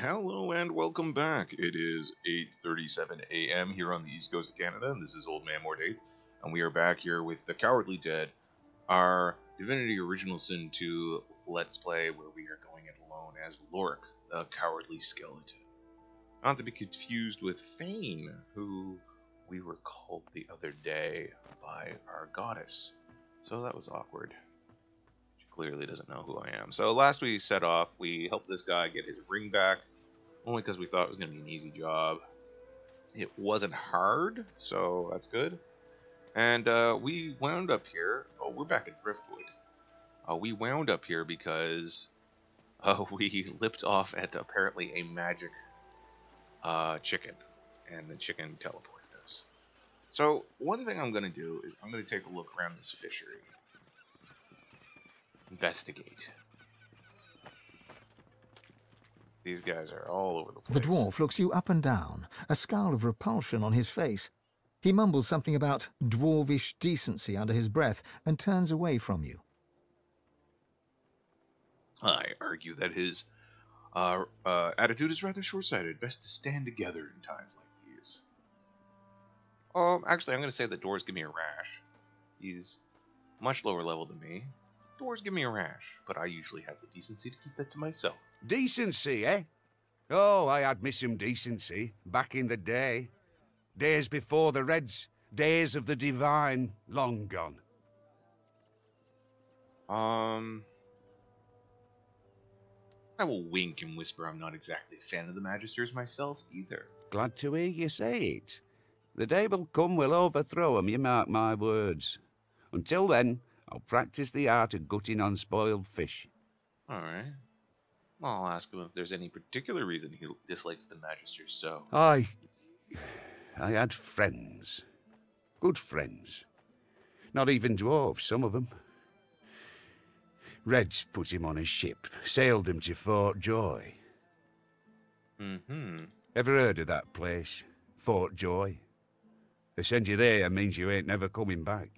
Hello and welcome back. It is 8:37 a.m. here on the east coast of Canada, and this is Old Man Mort 8th, and we are back here with The Cowardly Dead, our Divinity Original Sin 2 Let's Play, where we are going it alone as Loric, the Cowardly Skeleton. Not to be confused with Fane, who we were called the other day by our goddess. So that was awkward. Clearly doesn't know who I am. So last we set off, we helped this guy get his ring back, only because we thought it was going to be an easy job. It wasn't hard, so that's good. And we wound up here. Oh, we're back at Driftwood. We wound up here because we lipped off at apparently a magic chicken, and the chicken teleported us. So one thing I'm going to do is I'm going to take a look around this fishery. Investigate. These guys are all over the place. The dwarf looks you up and down, a scowl of repulsion on his face. He mumbles something about dwarvish decency under his breath and turns away from you. I argue that his attitude is rather short-sighted. Best to stand together in times like these. Actually, I'm going to say that doors give me a rash. He's much lower level than me. Doors give me a rash, but I usually have the decency to keep that to myself. Decency, eh? Oh, I had me some decency back in the day. Days before the Reds, days of the divine, long gone. I will wink and whisper I'm not exactly a fan of the Magisters myself, either. Glad to hear you say it. The day will come we'll overthrow 'em, you mark my words. Until then, I'll practice the art of gutting unspoiled fish. Alright. I'll ask him if there's any particular reason he dislikes the Magisters so. I had friends. Good friends. Not even dwarves, some of them. Reds put him on a ship, sailed him to Fort Joy. Ever heard of that place? Fort Joy? They send you there means you ain't never coming back.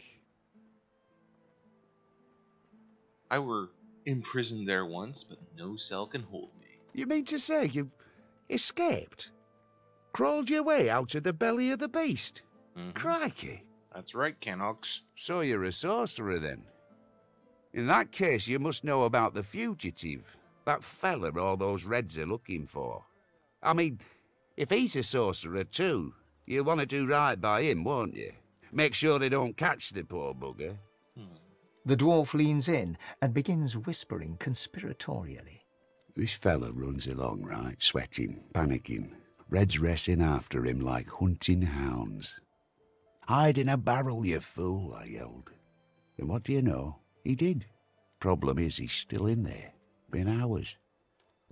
I were imprisoned there once, but no cell can hold me. You mean to say you escaped? Crawled your way out of the belly of the beast? Crikey. That's right, Canox. So you're a sorcerer then? In that case, you must know about the fugitive. That fella all those Reds are looking for. I mean, if he's a sorcerer too, you'll want to do right by him, won't you? Make sure they don't catch the poor bugger. The dwarf leans in and begins whispering conspiratorially. This fella runs along, right, sweating, panicking. Reds racing after him like hunting hounds. Hide in a barrel, you fool, I yelled. And what do you know? He did. Problem is, he's still in there. Been hours.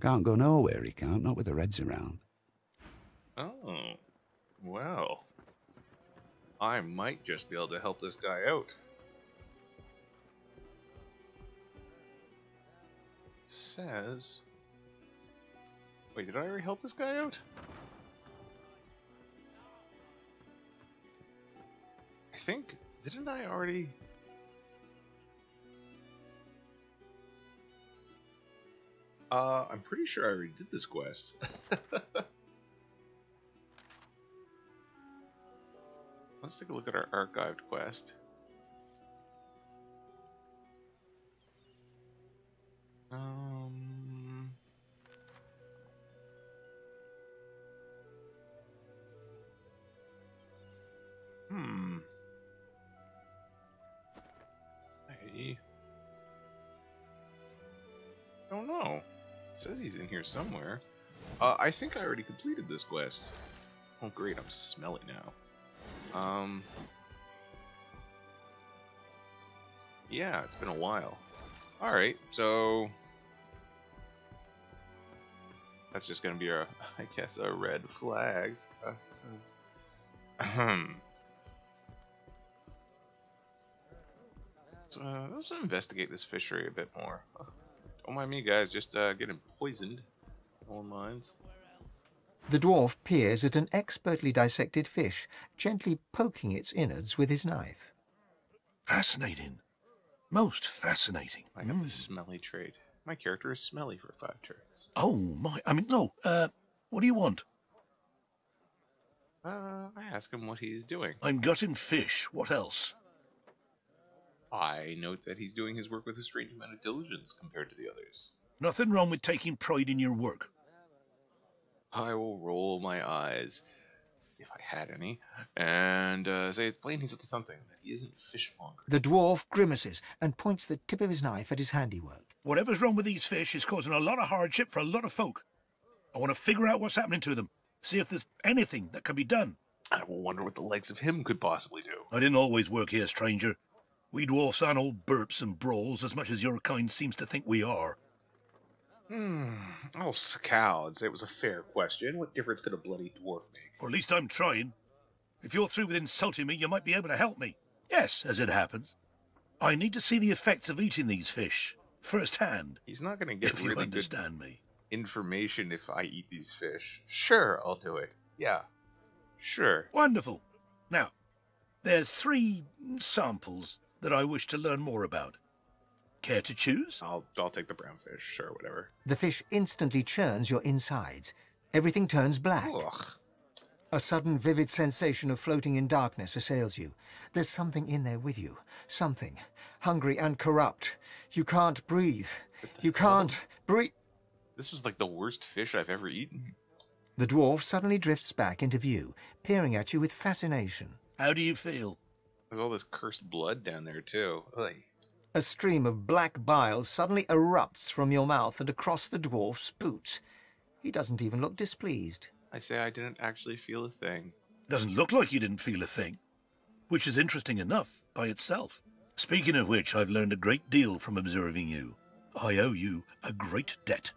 Can't go nowhere, he can't, not with the Reds around. Oh, well. I might just be able to help this guy out. Says... Wait, did I already help this guy out? I think... Didn't I already... I'm pretty sure I already did this quest. Let's take a look at our archived quest. I don't know. It says he's in here somewhere. I think I already completed this quest. Oh great, I'm smelly now. Yeah, it's been a while. Alright, so... That's just gonna be a, I guess, a red flag. So, let's investigate this fishery a bit more. Don't mind me, guys, just getting poisoned. No one minds. The dwarf peers at an expertly dissected fish, gently poking its innards with his knife. Fascinating. Most fascinating. I got the smelly trait. My character is smelly for 5 turns. Oh, my... I mean, no, what do you want? I ask him what he's doing. I'm gutting fish. What else? I note that he's doing his work with a strange amount of diligence compared to the others. Nothing wrong with taking pride in your work. I will roll my eyes, if I had any, and say it's plain he's up to something, that he isn't fishmonger. The dwarf grimaces and points the tip of his knife at his handiwork. Whatever's wrong with these fish is causing a lot of hardship for a lot of folk. I want to figure out what's happening to them. See if there's anything that can be done. I will wonder what the likes of him could possibly do. I didn't always work here, stranger. We dwarfs aren't all burps and brawls as much as your kind seems to think we are. I'll scowl and say it was a fair question. What difference could a bloody dwarf make? Or at least I'm trying. If you're through with insulting me, you might be able to help me. Yes, as it happens. I need to see the effects of eating these fish, firsthand. He's not going to get if you really understand me. Information if I eat these fish. Sure, I'll do it. Yeah, sure. Wonderful. Now, there's 3 samples that I wish to learn more about. Care to choose? I'll take the brown fish. Sure, whatever. The fish instantly churns your insides. Everything turns black. Ugh. A sudden vivid sensation of floating in darkness assails you. There's something in there with you. Something. Hungry and corrupt. You can't breathe. You can't breathe. This was like the worst fish I've ever eaten. The dwarf suddenly drifts back into view, peering at you with fascination. How do you feel? There's all this cursed blood down there, too. Ugh. A stream of black bile suddenly erupts from your mouth and across the dwarf's boots. He doesn't even look displeased. I say I didn't actually feel a thing. Doesn't look like you didn't feel a thing, which is interesting enough by itself. Speaking of which, I've learned a great deal from observing you. I owe you a great debt.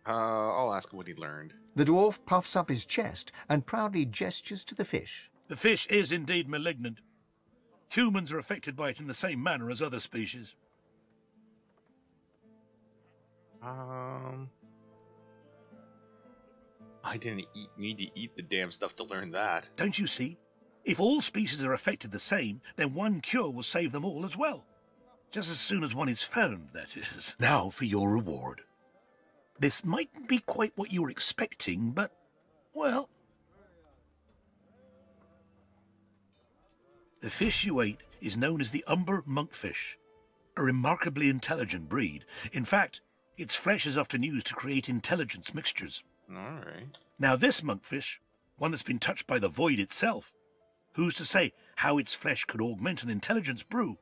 I'll ask him what he learned. The dwarf puffs up his chest and proudly gestures to the fish. The fish is indeed malignant. Humans are affected by it in the same manner as other species. I didn't need to eat the damn stuff to learn that. Don't you see? If all species are affected the same, then one cure will save them all as well. Just as soon as one is found, that is. Now for your reward. This mightn't be quite what you were expecting, but, well... The fish you ate is known as the umber monkfish, a remarkably intelligent breed. In fact, its flesh is often used to create intelligence mixtures. All right. Now this monkfish, one that's been touched by the void itself, who's to say how its flesh could augment an intelligence brew?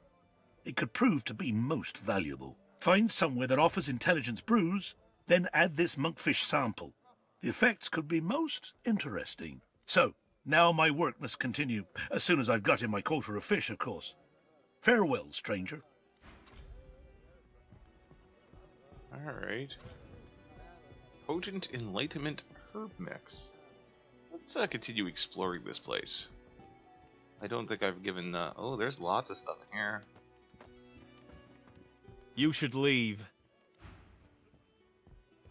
It could prove to be most valuable. Find somewhere that offers intelligence brews, then add this monkfish sample. The effects could be most interesting. So, now my work must continue, as soon as I've got in my quota of fish, of course. Farewell, stranger. All right. Potent Enlightenment Herb Mix. Let's continue exploring this place. I don't think I've given... oh, there's lots of stuff in here. You should leave.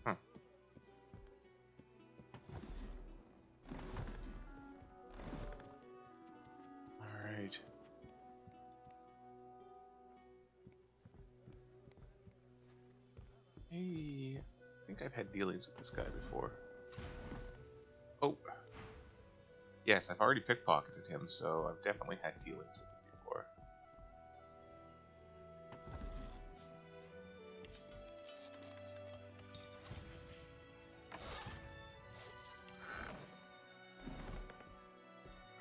Huh. Alright. Hey, I think I've had dealings with this guy before. Oh. Yes, I've already pickpocketed him, so I've definitely had dealings with him before.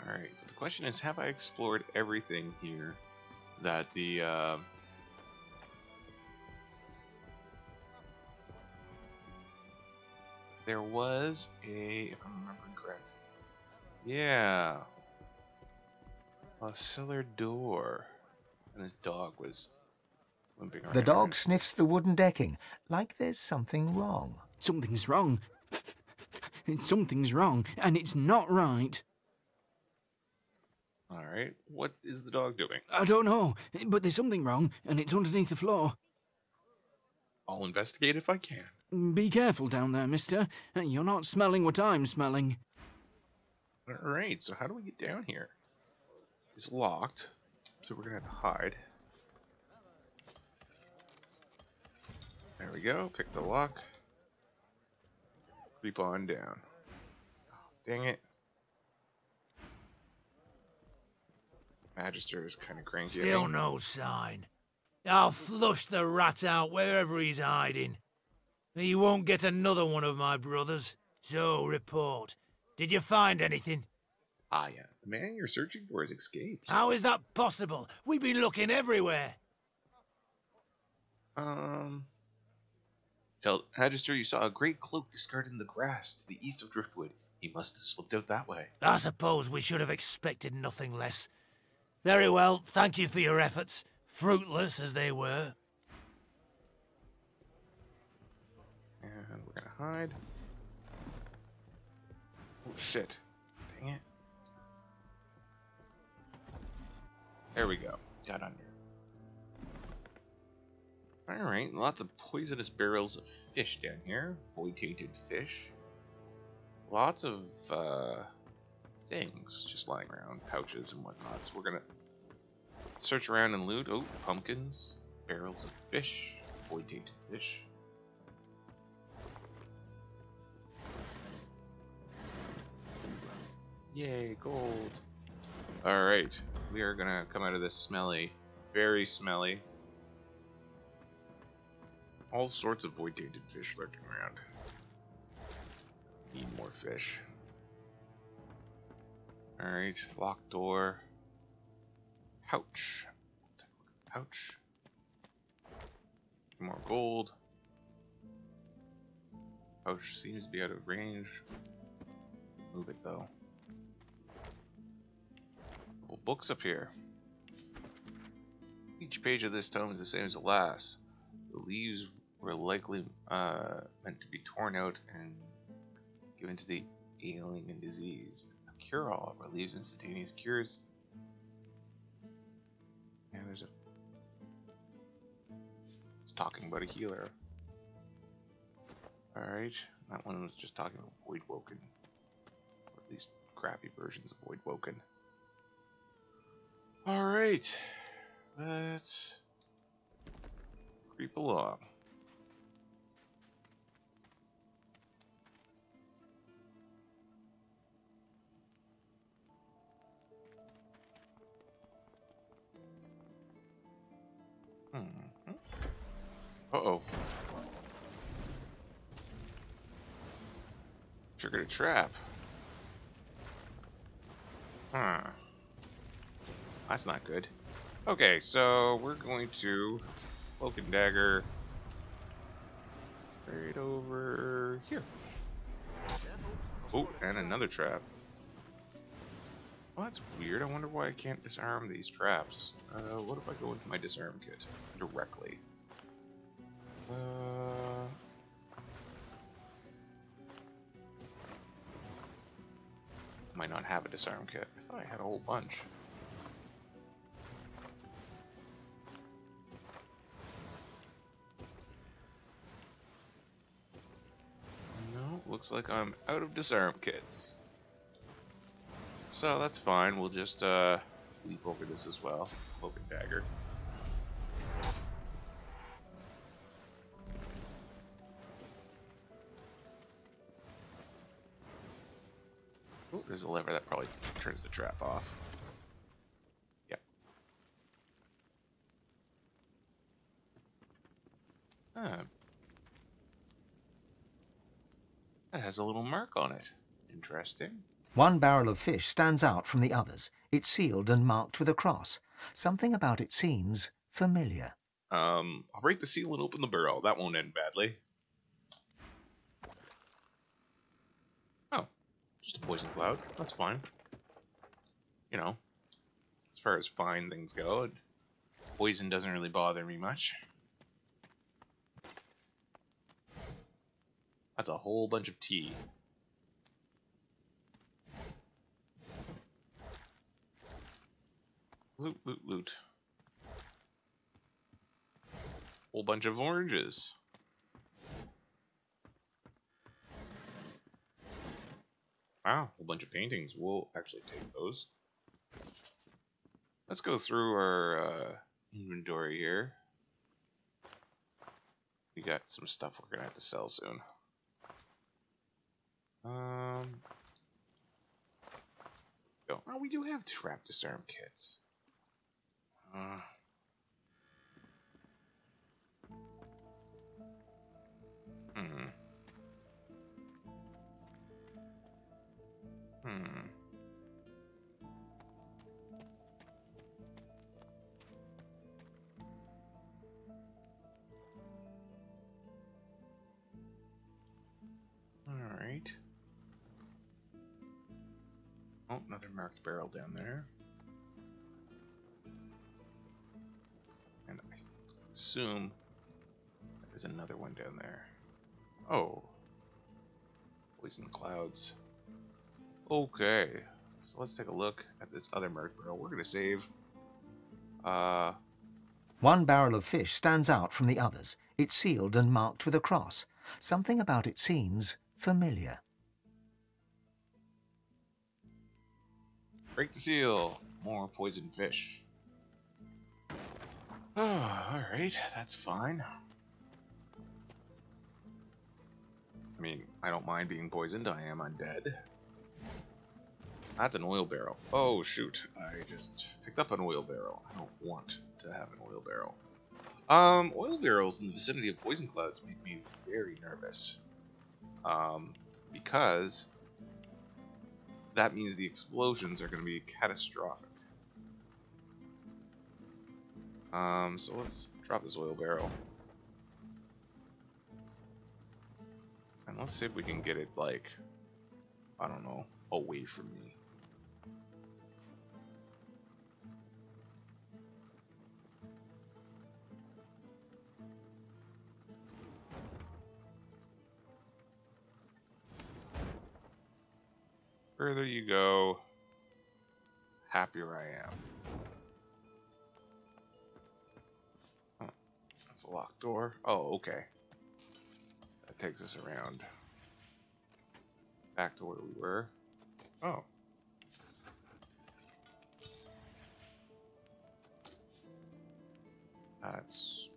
Alright, but the question is, have I explored everything here that the, there was a, if I'm remembering correct, yeah, a cellar door, and this dog was limping around. The dog sniffs the wooden decking, like there's something wrong. Something's wrong. Something's wrong, and it's not right. Alright, what is the dog doing? I don't know, but there's something wrong, and it's underneath the floor. I'll investigate if I can. Be careful down there, mister. You're not smelling what I'm smelling. Alright, so how do we get down here? It's locked, so we're gonna have to hide. There we go. Pick the lock. Creep on down. Oh, dang it. Magister is kind of cranky. Still no sign. I'll flush the rat out wherever he's hiding. He won't get another one of my brothers. So, report. Did you find anything? Ah, yeah. The man you're searching for has escaped. How is that possible? We've been looking everywhere. Tell Magister you saw a great cloak discarded in the grass to the east of Driftwood. He must have slipped out that way. I suppose we should have expected nothing less. Very well, thank you for your efforts, fruitless as they were. And we're gonna hide. Oh shit. Dang it. There we go. Got under. Alright, lots of poisonous barrels of fish down here. Void-tainted fish. Lots of things just lying around, pouches and whatnot. So we're gonna search around and loot. Oh, pumpkins, barrels of fish, void-tainted fish. Yay, gold. Alright, we are gonna come out of this smelly, very smelly. All sorts of void-tainted fish lurking around. Need more fish. Alright, locked door. Pouch. Take a look at the pouch. More gold. Pouch seems to be out of range. Move it though. Couple books up here. Each page of this tome is the same as the last. The leaves were likely meant to be torn out and given to the ailing and diseased. A cure-all relieves instantaneous cures. And there's a... It's talking about a healer. Alright, that one was just talking about Void Woken. Or at least crappy versions of Void Woken. Alright, let's creep along. Uh-oh. Triggered a trap. Huh. That's not good. Okay, so we're going to cloak and dagger right over here. Oh, and another trap. Well, that's weird. I wonder why I can't disarm these traps. What if I go into my disarm kit directly? Might not have a disarm kit. I thought I had a whole bunch. No, looks like I'm out of disarm kits. So that's fine. We'll just leap over this as well. Cloak and dagger. Oh, there's a lever that probably turns the trap off. Yep. That has a little mark on it. Interesting. One barrel of fish stands out from the others. It's sealed and marked with a cross. Something about it seems familiar. I'll break the seal and open the barrel. That won't end badly. Oh, just a poison cloud. That's fine. You know, as far as fine things go, poison doesn't really bother me much. That's a whole bunch of tea. Loot, loot, loot. Whole bunch of oranges. Wow, whole bunch of paintings. We'll actually take those. Let's go through our inventory here. We got some stuff we're gonna have to sell soon. Oh, we do have trap disarm kits. Alright. Oh, another marked barrel down there. And I assume there's another one down there. Oh. Poison clouds. Okay. So let's take a look at this other marked barrel. We're going to save. One barrel of fish stands out from the others. It's sealed and marked with a cross. Something about it seems familiar. Break the seal. More poisoned fish. Oh, alright, that's fine. I mean, I don't mind being poisoned. I am undead. That's an oil barrel. Oh, shoot. I just picked up an oil barrel. I don't want to have an oil barrel. Oil barrels in the vicinity of poison clouds make me very nervous. Because that means the explosions are going to be catastrophic. So let's drop this oil barrel. And let's see if we can get it, like, I don't know, away from me. Further you go, happier I am. Oh, that's a locked door. Oh, okay. That takes us around back to where we were. Oh. That's...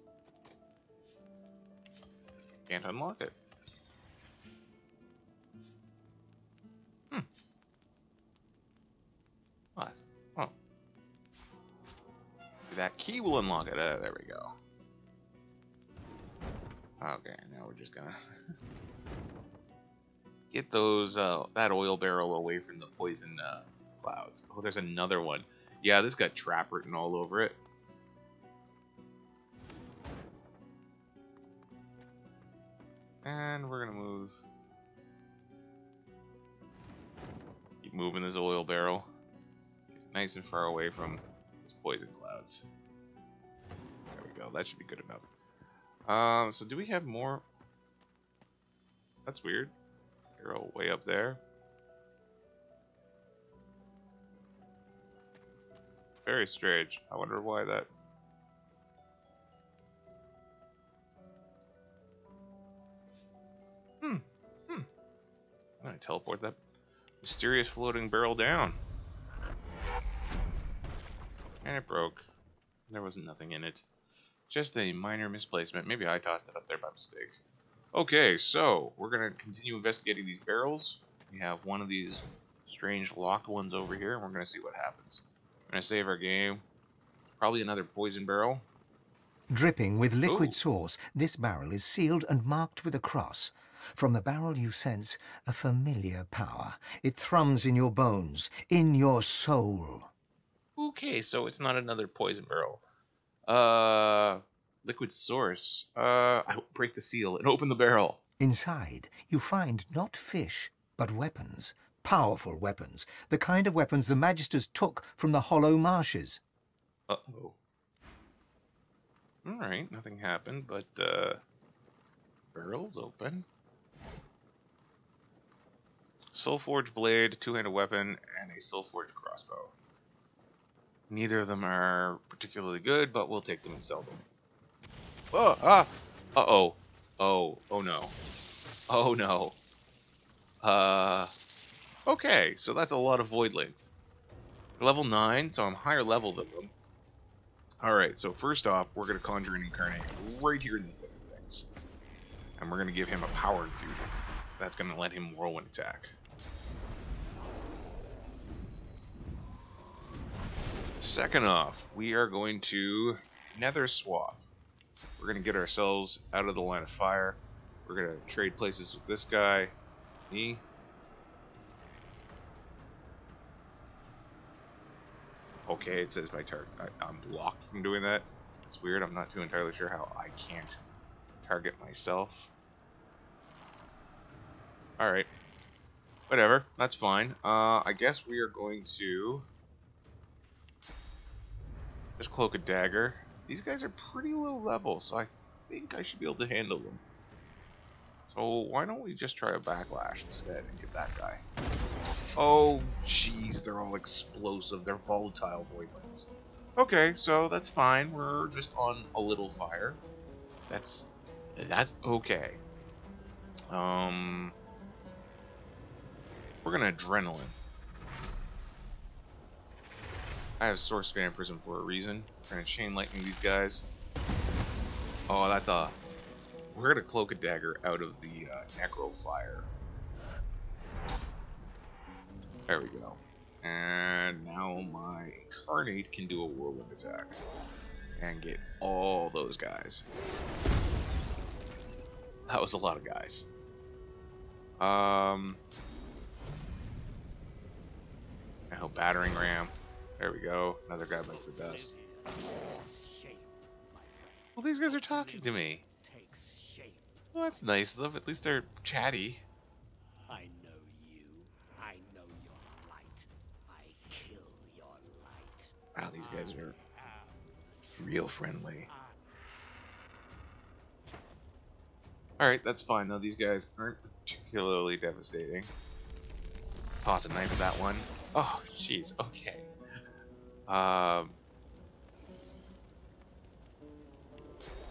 Can't unlock it. What? Oh. That key will unlock it. There we go. Okay, now we're just gonna get those that oil barrel away from the poison clouds. Oh, there's another one. Yeah, this got trap written all over it. And we're gonna move. Keep moving this oil barrel. Nice and far away from those poison clouds. There we go. That should be good enough. So do we have more? That's weird. Arrow way up there. Very strange. I wonder why that. I'm gonna teleport that mysterious floating barrel down. And it broke. There was nothing in it. Just a minor misplacement. Maybe I tossed it up there by mistake. Okay, so we're going to continue investigating these barrels. We have one of these strange locked ones over here, and we're going to see what happens. We're going to save our game. Probably another poison barrel. Dripping with liquid sauce, this barrel is sealed and marked with a cross. From the barrel you sense a familiar power. It thrums in your bones, in your soul. Okay, so it's not another poison barrel. Liquid source. I will break the seal and open the barrel. Inside, you find not fish, but weapons. Powerful weapons. The kind of weapons the Magisters took from the hollow marshes. Uh-oh. Alright, nothing happened, but, barrel's open. Soulforged blade, two-handed weapon, and a soulforged crossbow. Neither of them are particularly good, but we'll take them and sell them. Oh, uh-oh. Oh no. Oh no. Okay, so that's a lot of voidlings. Level 9, so I'm higher level than them. Alright, so first off, we're going to conjure and incarnate right here in the thick of things. And we're going to give him a power infusion. That's going to let him whirlwind attack. Second off, we are going to nether swap. We're going to get ourselves out of the line of fire. We're going to trade places with this guy. Me. Okay, it says my target. I'm blocked from doing that. It's weird. I'm not too entirely sure how I can't target myself. Alright. Whatever. That's fine. I guess we are going to just cloak a dagger. These guys are pretty low level, so I think I should be able to handle them. So why don't we just try a backlash instead and get that guy? Oh, jeez, they're all explosive. They're volatile voidlings. Okay, so that's fine. We're just on a little fire. That's okay. We're gonna adrenaline. I have Source Fan Prism for a reason. We're gonna chain lightning these guys. Oh, that's a. We're gonna cloak a dagger out of the necro fire. There we go. And now my incarnate can do a whirlwind attack and get all those guys. That was a lot of guys. I hope battering ram. There we go. Another guy bites the dust. Well, these guys are talking to me. Well, that's nice of them. At least they're chatty. I know you. I know your light. I kill your light. Wow, these guys are real friendly. Alright, that's fine though. These guys aren't particularly devastating. Toss a knife at that one. Oh, jeez. Okay. We're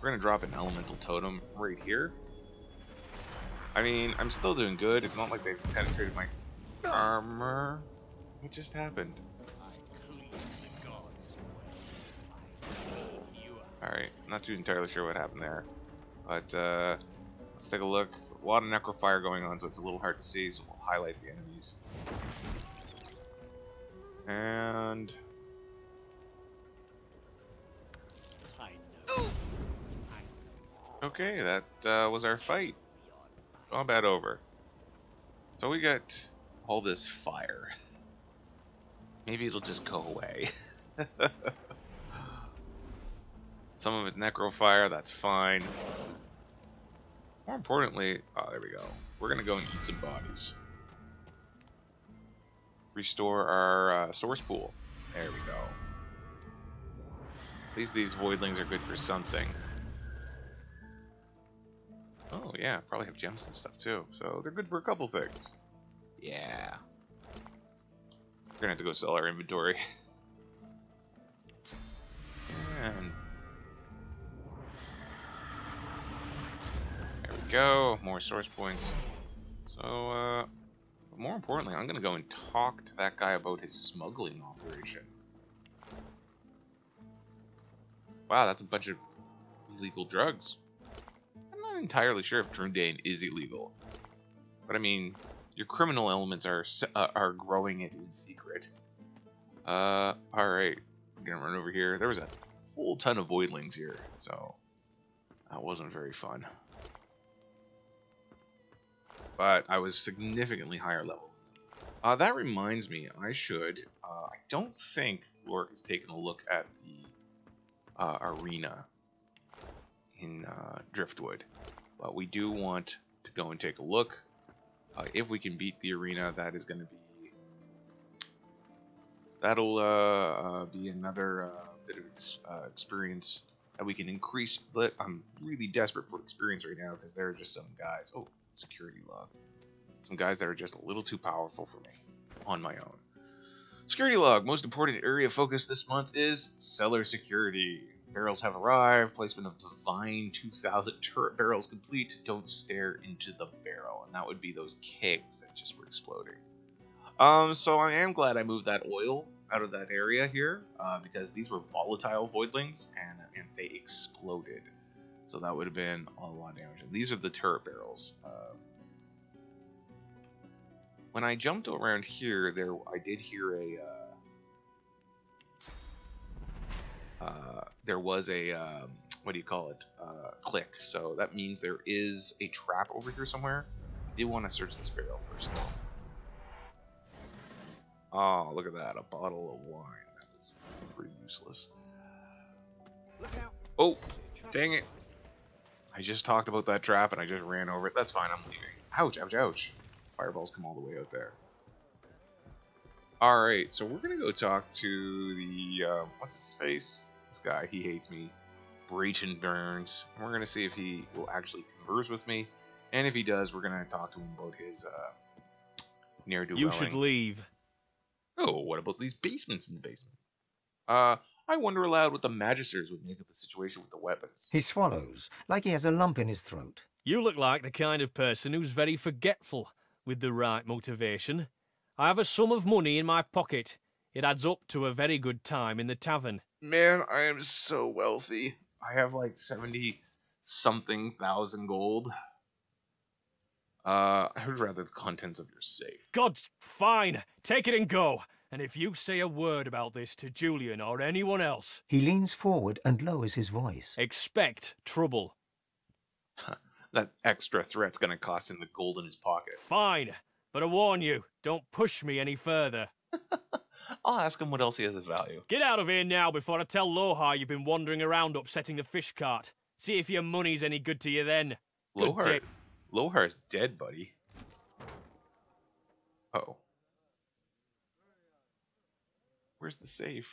gonna drop an elemental totem right here. I mean, I'm still doing good. It's not like they've penetrated my armor. What just happened? Alright, not too entirely sure what happened there. But, let's take a look. A lot of necrofire going on, so it's a little hard to see, so we'll highlight the enemies. And... okay, that was our fight. Combat over. So we got all this fire. Maybe it'll just go away. Some of it's necro fire, that's fine. More importantly, oh, there we go. We're gonna go and eat some bodies. Restore our source pool. There we go. At least these voidlings are good for something. Oh yeah, probably have gems and stuff too. So they're good for a couple things. Yeah. We're gonna have to go sell our inventory. And there we go. More source points. So, but more importantly, I'm gonna go and talk to that guy about his smuggling operation. Wow, that's a bunch of illegal drugs. I'm not entirely sure if Drundane is illegal, but I mean, your criminal elements are growing it in secret. All right, I'm gonna run over here. There was a whole ton of voidlings here, so that wasn't very fun. But I was significantly higher level. That reminds me, I should. I don't think Loric has taken a look at the arena in Driftwood, but we do want to go and take a look. If we can beat the arena, that is going to be be another bit of experience that we can increase. But I'm really desperate for experience right now because there are just some guys. Oh, security log. Some guys that are just a little too powerful for me on my own. Security log. Most important area of focus this month is cellar security. Barrels have arrived. Placement of divine 2,000 turret barrels complete. Don't stare into the barrel. And that would be those kegs that just were exploding. So I am glad I moved that oil out of that area here, because these were volatile voidlings and they exploded. So that would have been a lot of damage. And these are the turret barrels. When I jumped around here, I did hear there was a what do you call it? Click. So that means there is a trap over here somewhere. I do want to search this barrel first, though. Oh, look at that! A bottle of wine. That is pretty useless. Oh, dang it! I just talked about that trap and I just ran over it. That's fine. I'm leaving. Ouch! Ouch! Ouch! Fireballs come all the way out there. Alright, so we're gonna go talk to the, what's his face? This guy, he hates me. Breachin Burns. And we're gonna see if he will actually converse with me. And if he does, we're gonna talk to him about his, ne'er-do-welling. You should leave. Oh, what about these basements in the basement? I wonder aloud what the magisters would make of the situation with the weapons. He swallows, like he has a lump in his throat. You look like the kind of person who's very forgetful with the right motivation. I have a sum of money in my pocket. It adds up to a very good time in the tavern. Man, I am so wealthy. I have like 70-something thousand gold. I would rather the contents of your safe. God, fine. Take it and go. And if you say a word about this to Julian or anyone else... He leans forward and lowers his voice. Expect trouble. That extra threat's gonna cost him the gold in his pocket. Fine. But I warn you, don't push me any further. I'll ask him what else he has of value. Get out of here now before I tell Lohar you've been wandering around upsetting the fish cart. See if your money's any good to you then. Lohar's dead, buddy. Uh-oh. Where's the safe?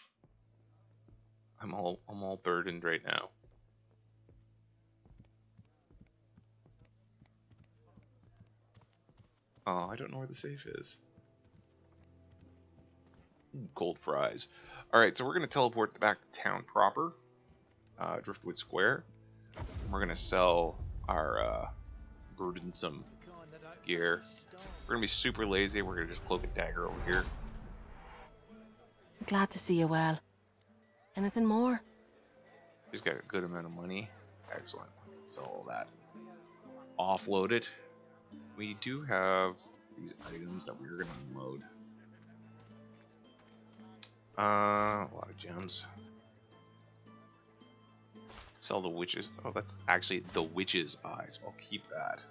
I'm all burdened right now. Oh, I don't know where the safe is. Cold fries. Alright, so we're going to teleport back to town proper. Driftwood Square. We're going to sell our burdensome gear. We're going to be super lazy. We're going to just cloak and dagger over here. Glad to see you well. Anything more? He's got a good amount of money. Excellent. Sell all that. Offload it. We do have these items that we're going to unload. A lot of gems. Sell the witches. Oh, that's actually the witch's eyes. I'll keep that.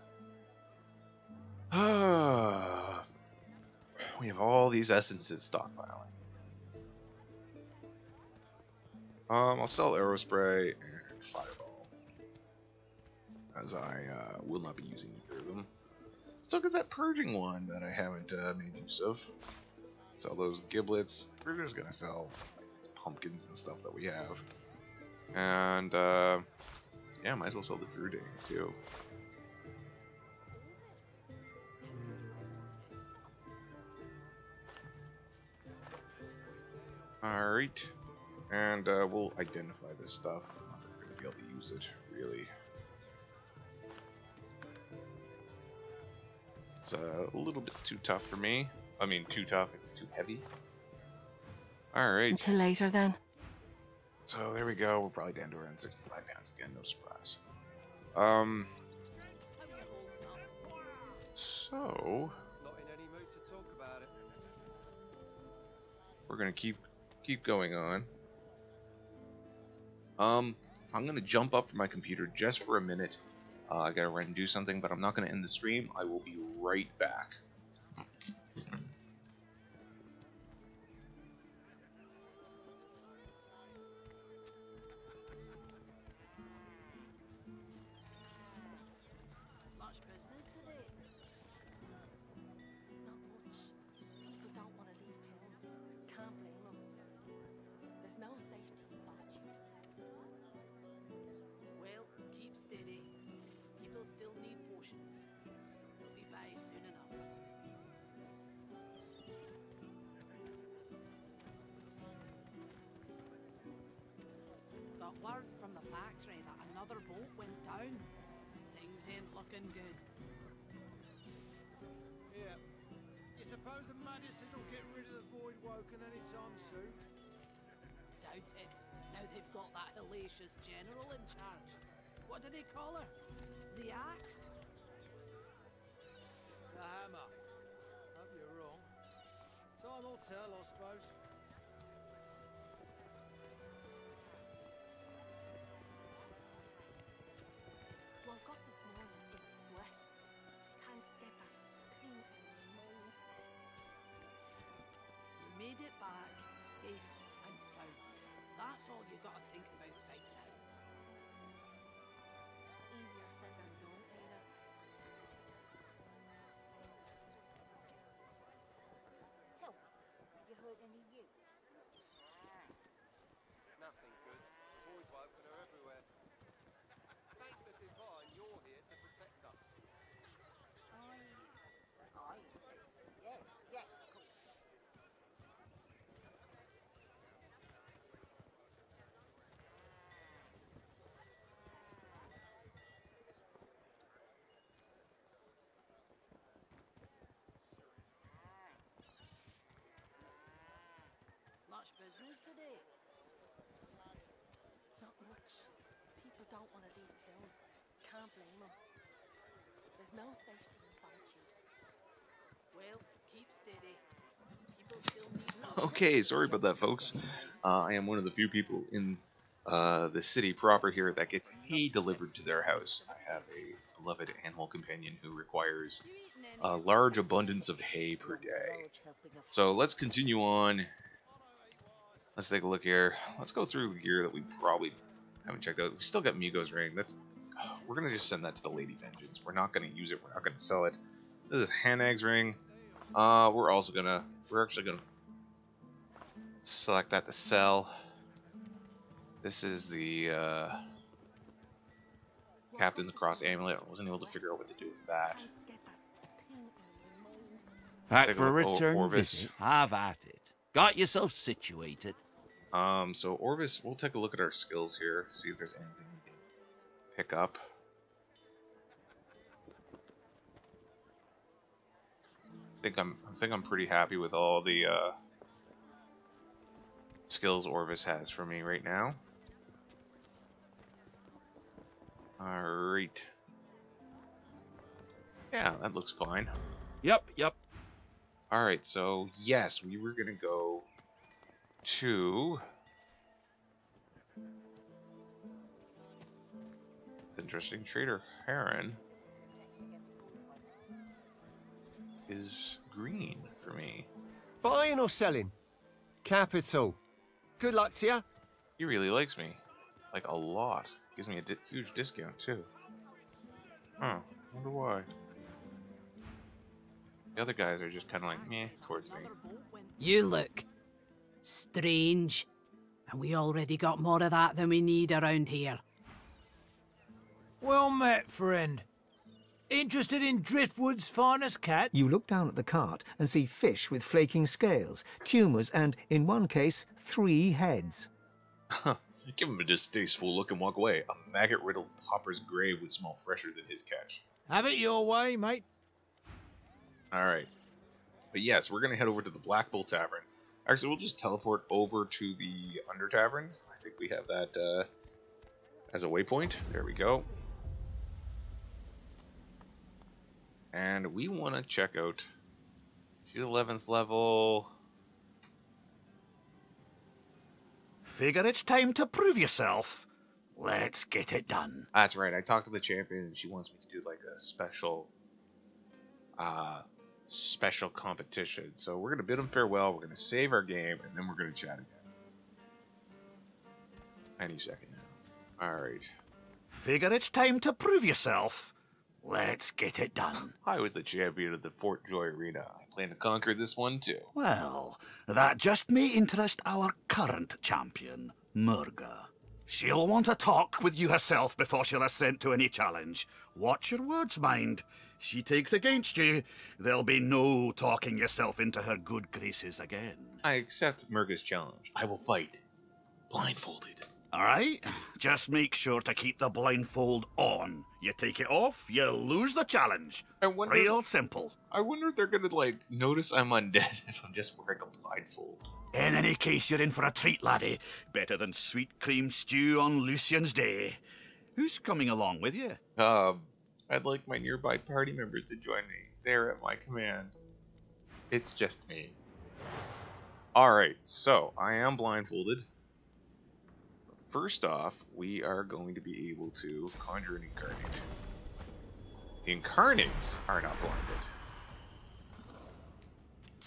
We have all these essences stockpiling. I'll sell arrow spray and fireball, as I will not be using either of them. Still got that purging one that I haven't made use of. Sell those giblets. We're just gonna sell like, pumpkins and stuff that we have, and yeah, might as well sell the Druid too. All right. And we'll identify this stuff. Not that we're going to be able to use it, really. It's a little bit too tough for me. I mean, too tough, it's too heavy. Alright. Until later, then. So, there we go. We're probably down to around 65 pounds again, no surprise. So... we're going to keep going on. I'm gonna jump up from my computer just for a minute. I gotta run and do something, but I'm not gonna end the stream. I will be right back. Much business today? Not much. People don't want to leave town. Can't blame them. There's no safety in solitude. Well, keep steady. People still need potions. They'll be by soon enough. Got word from the factory that another boat went down. Things ain't looking good. Yeah. You suppose the magisters will get rid of the void woken anytime soon? Doubt it. Now they've got that hellacious general in charge. What did he call her? The axe? The hammer. Hope you're wrong. Time will tell, I suppose. Woke up this morning in a sweat. Can't get that thing in my mind. You made it back, safe and sound. That's all you gotta think about right now. Easier said than done, Ada. Tell me, have you heard any news? Nothing good. Boys woken are everywhere. Thank the divine you're here to protect us. Aye. Yes, of course. Much business today? Not much. People don't want to leave town. Can't blame them. There's no safety in solitude. Well, keep steady. People still need Okay, sorry about that, folks. I am one of the few people in the city proper here that gets hay delivered to their house. I have a beloved animal companion who requires a large abundance of hay per day. So let's continue on. Let's take a look here. Let's go through the gear that we probably haven't checked out. We still got Migo's ring. We're gonna just send that to the Lady Vengeance. We're not gonna use it. We're not gonna sell it. This is Hanag's ring. We're actually gonna select that to sell. This is the Captain the Cross amulet. I wasn't able to figure out what to do with that. Back for a return visit? Have at it. Got yourself situated. So Orvis, we'll take a look at our skills here, see if there's anything we can pick up. I think I'm pretty happy with all the skills Orvis has for me right now. Alright. Yeah, that looks fine. Yep. Alright, so yes, we were gonna go to interesting trader Heron is green for me. Buying or selling? Capital. Good luck to you. He really likes me, like a lot. Gives me a huge discount too. Huh? Wonder why. The other guys are just kind of like meh towards me. You look strange, and we already got more of that than we need around here. Well met, friend. Interested in Driftwood's finest cat? You look down at the cart and see fish with flaking scales, tumours and, in one case, 3 heads. Give him a distasteful look and walk away. A maggot-riddled pauper's grave would smell fresher than his catch. Have it your way, mate. Alright. But yes, we're going to head over to the Black Bull Tavern. Actually, we'll just teleport over to the Under Tavern. I think we have that as a waypoint. There we go. And we want to check out... She's 11th level. Figure it's time to prove yourself. Let's get it done. That's right. I talked to the champion and she wants me to do like a special competition. So we're going to bid him farewell. We're going to save our game and then we're going to chat again. Any second now. Alright. Figure it's time to prove yourself. Let's get it done. I was the champion of the Fort Joy Arena. I plan to conquer this one too. Well, that just may interest our current champion, Murga. She'll want to talk with you herself before she'll assent to any challenge. Watch your words, mind. She takes against you, there'll be no talking yourself into her good graces again. I accept Murga's challenge. I will fight. Blindfolded. Alright, just make sure to keep the blindfold on. You take it off, you lose the challenge. Real simple. I wonder if they're gonna, like, notice I'm undead if I'm just wearing a blindfold. In any case, you're in for a treat, laddie. Better than sweet cream stew on Lucian's day. Who's coming along with you? I'd like my nearby party members to join me. They're at my command. It's just me. Alright, so I am blindfolded. First off, we are going to be able to conjure an incarnate. The incarnates are not blinded.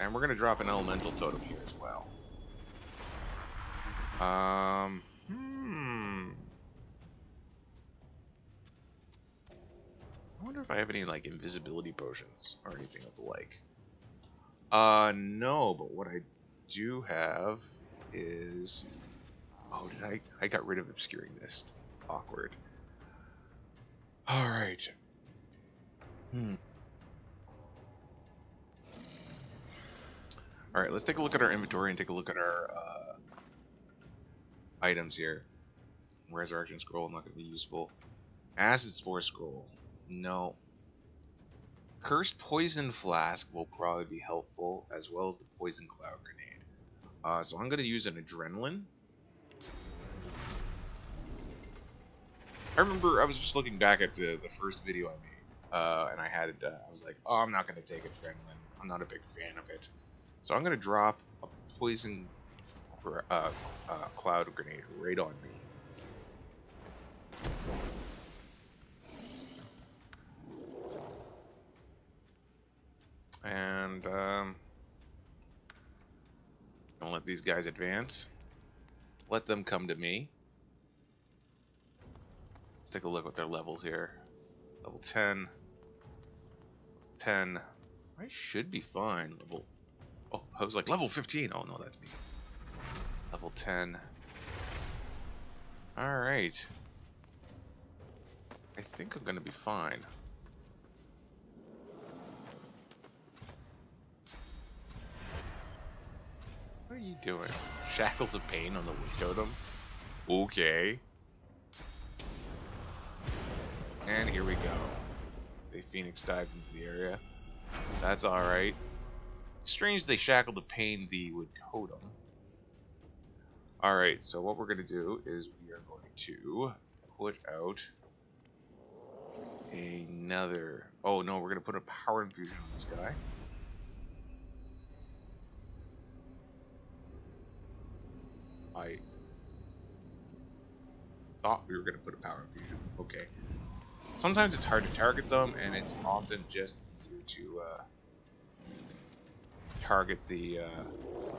And we're going to drop an elemental totem here as well. I wonder if I have any, like, invisibility potions or anything of the like. No, but what I do have is... Oh, did I got rid of Obscuring Mist. Awkward. Alright. Alright, let's take a look at our inventory and take a look at our items here. Resurrection Scroll, not going to be useful. Acid Spore Scroll. No. Cursed Poison Flask will probably be helpful, as well as the Poison Cloud Grenade. So I'm going to use an Adrenaline. I remember I was just looking back at the first video I made, and I was like, oh, I'm not going to take Adrenaline. I'm not a big fan of it. So I'm going to drop a Poison Cloud Grenade right on me. And don't let these guys advance. Let them come to me. Let's take a look at their levels here. Level 10. 10. I should be fine. Level... Oh, I was like, level 15. Oh, no, that's me. Level 10. Alright. I think I'm going to be fine. What are you doing? Shackles of Pain on the Wood Totem? Okay. And here we go. They Phoenix dived into the area. That's alright. Strange they shackled the Pain the Wood Totem. Alright, so what we're going to do is we are going to put out another... Oh no, we're going to put a Power Infusion on this guy. I thought we were going to put a Power Infusion. Okay. Sometimes it's hard to target them, and it's often just easier to target the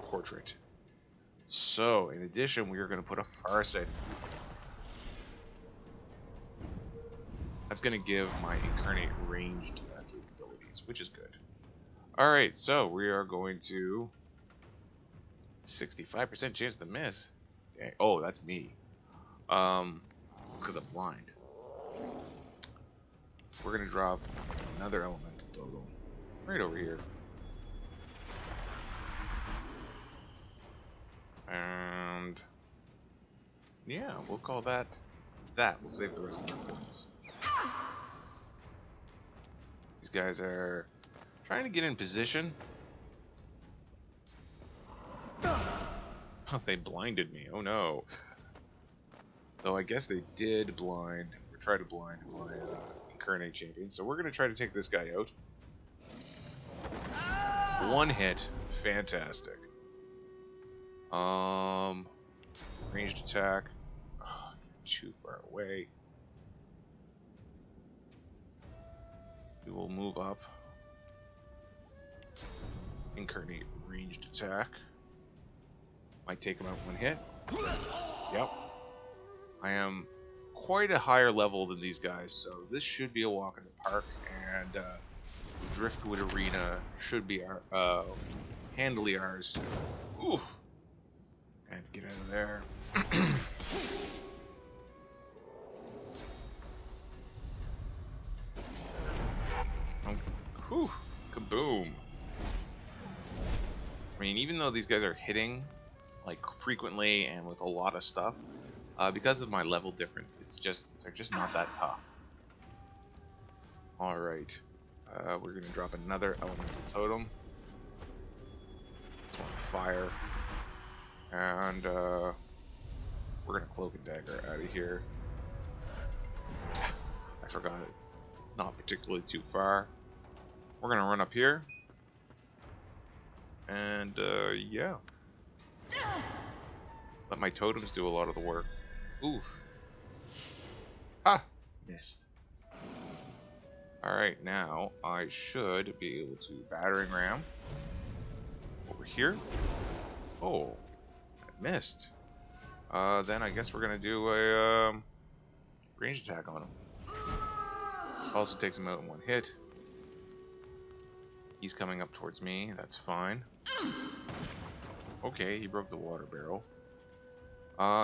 portrait. So, in addition, we are going to put a Farsight. That's going to give my Incarnate ranged abilities, which is good. Alright, so we are going to... 65% chance to miss. Okay. Oh, that's me. It's because I'm blind. We're gonna drop another elemental totem right over here, and yeah, we'll call that. We'll save the rest of our points. These guys are trying to get in position. Oh, they blinded me. Oh no. Though I guess they did blind, or try to blind my Incarnate champion. So we're going to try to take this guy out. One hit. Fantastic. Ranged attack. Oh, too far away. We will move up. Incarnate ranged attack. Might take him out one hit. Yep. I am quite a higher level than these guys, so this should be a walk in the park, and Driftwood Arena should be our handily ours. Oof. I have to get out of there. Whew. Kaboom. I mean, even though these guys are hitting like frequently and with a lot of stuff, because of my level difference, they're just not that tough. Alright. We're gonna drop another elemental totem. It's on fire. And we're gonna cloak and dagger out of here. I forgot it's not particularly too far. We're gonna run up here. And, yeah. Let my totems do a lot of the work. Oof. Ah! Missed. Alright, now I should be able to battering ram over here. Oh, I missed. Then I guess we're gonna do a range attack on him. Also takes him out in one hit. He's coming up towards me, that's fine. Okay, he broke the water barrel.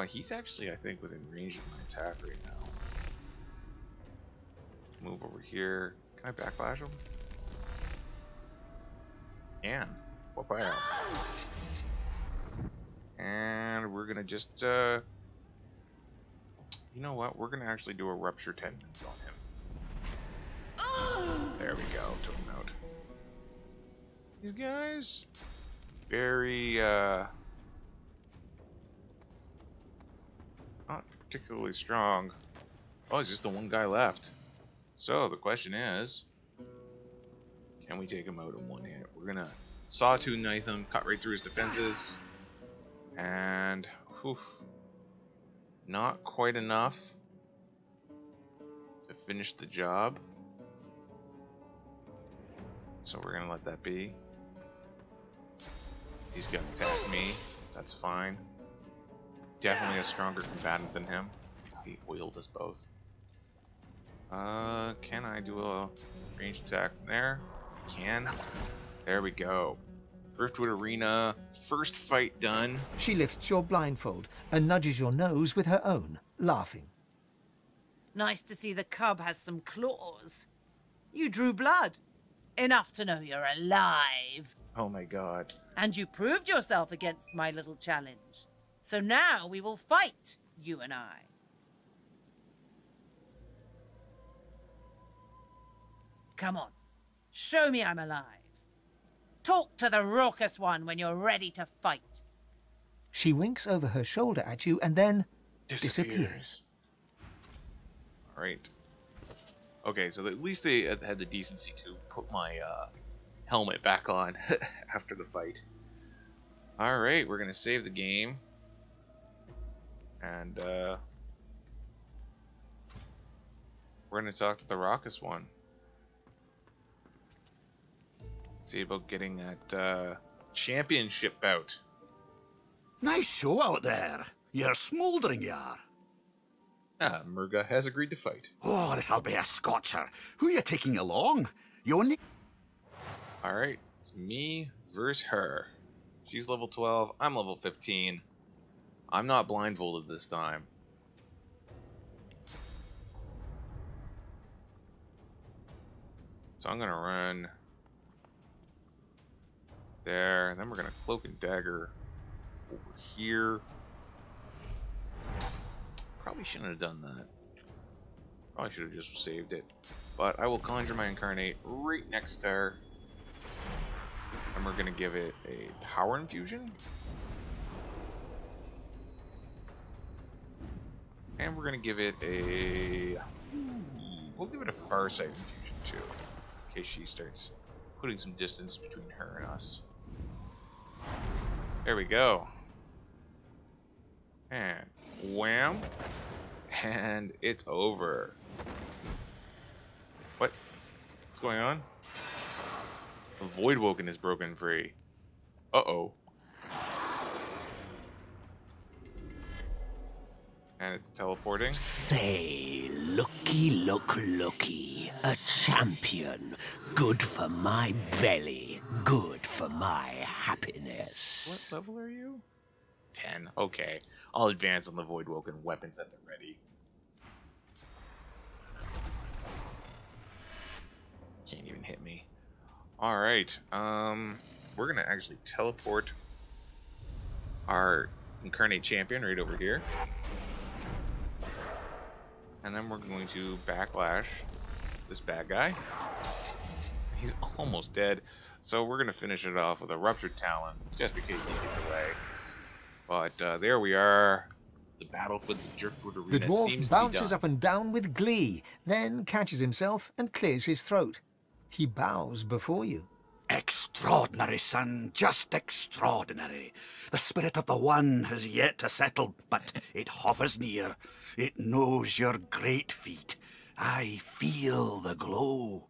He's actually, I think, within range of my attack right now. Move over here. Can I backlash him? Can. What I am. And we're gonna just, you know what? We're gonna actually do a rupture tendons on him. There we go. Took him out. These guys, very, not particularly strong. Oh, it's just the one guy left. So the question is, can we take him out in one hit? We're gonna sawtooth knife him, cut right through his defenses, and whew, not quite enough to finish the job. So we're gonna let that be. He's gonna attack me. That's fine. Definitely a stronger combatant than him. He oiled us both. Can I do a range attack from there? Can. There we go. Driftwood Arena, first fight done. She lifts your blindfold and nudges your nose with her own, laughing. Nice to see the cub has some claws. You drew blood. Enough to know you're alive. Oh my god. And you proved yourself against my little challenge. So now we will fight, you and I. Come on, show me I'm alive. Talk to the raucous one when you're ready to fight. She winks over her shoulder at you and then disappears. Alright. Okay, so at least they had the decency to put my helmet back on after the fight. Alright, we're going to save the game. And we're going to talk to the raucous one. See about getting that championship bout. Nice show out there. You're smouldering, you are. Ah, Murga has agreed to fight. Oh, this'll be a scotcher. Who you taking along? You only... Alright, it's me versus her. She's level 12, I'm level 15. I'm not blindfolded this time. So I'm gonna run there, and then we're gonna cloak and dagger over here. Probably shouldn't have done that. Probably should have just saved it. But I will conjure my incarnate right next to her. And we're gonna give it a power infusion. And we're gonna give it a... We'll give it a Farsight infusion too. In case she starts putting some distance between her and us. There we go. And wham. And it's over. What? What's going on? The Voidwoken is broken free. Uh-oh. And it's teleporting. Say, looky. A champion. Good for my belly. Good for my happiness. What level are you? 10. Okay. I'll advance on the Voidwoken weapons at the ready. Can't even hit me. Alright. We're gonna actually teleport our incarnate champion right over here. And then we're going to backlash this bad guy. He's almost dead. So we're going to finish it off with a Ruptured Talon, just in case he gets away. But there we are. The battle for the Driftwood The Arena dwarf seems to be bounces done. up and down with glee, then catches himself and clears his throat. He bows before you. Extraordinary, son, just extraordinary. The spirit of the One has yet to settle, but it hovers near. It knows your great feat. I feel the glow.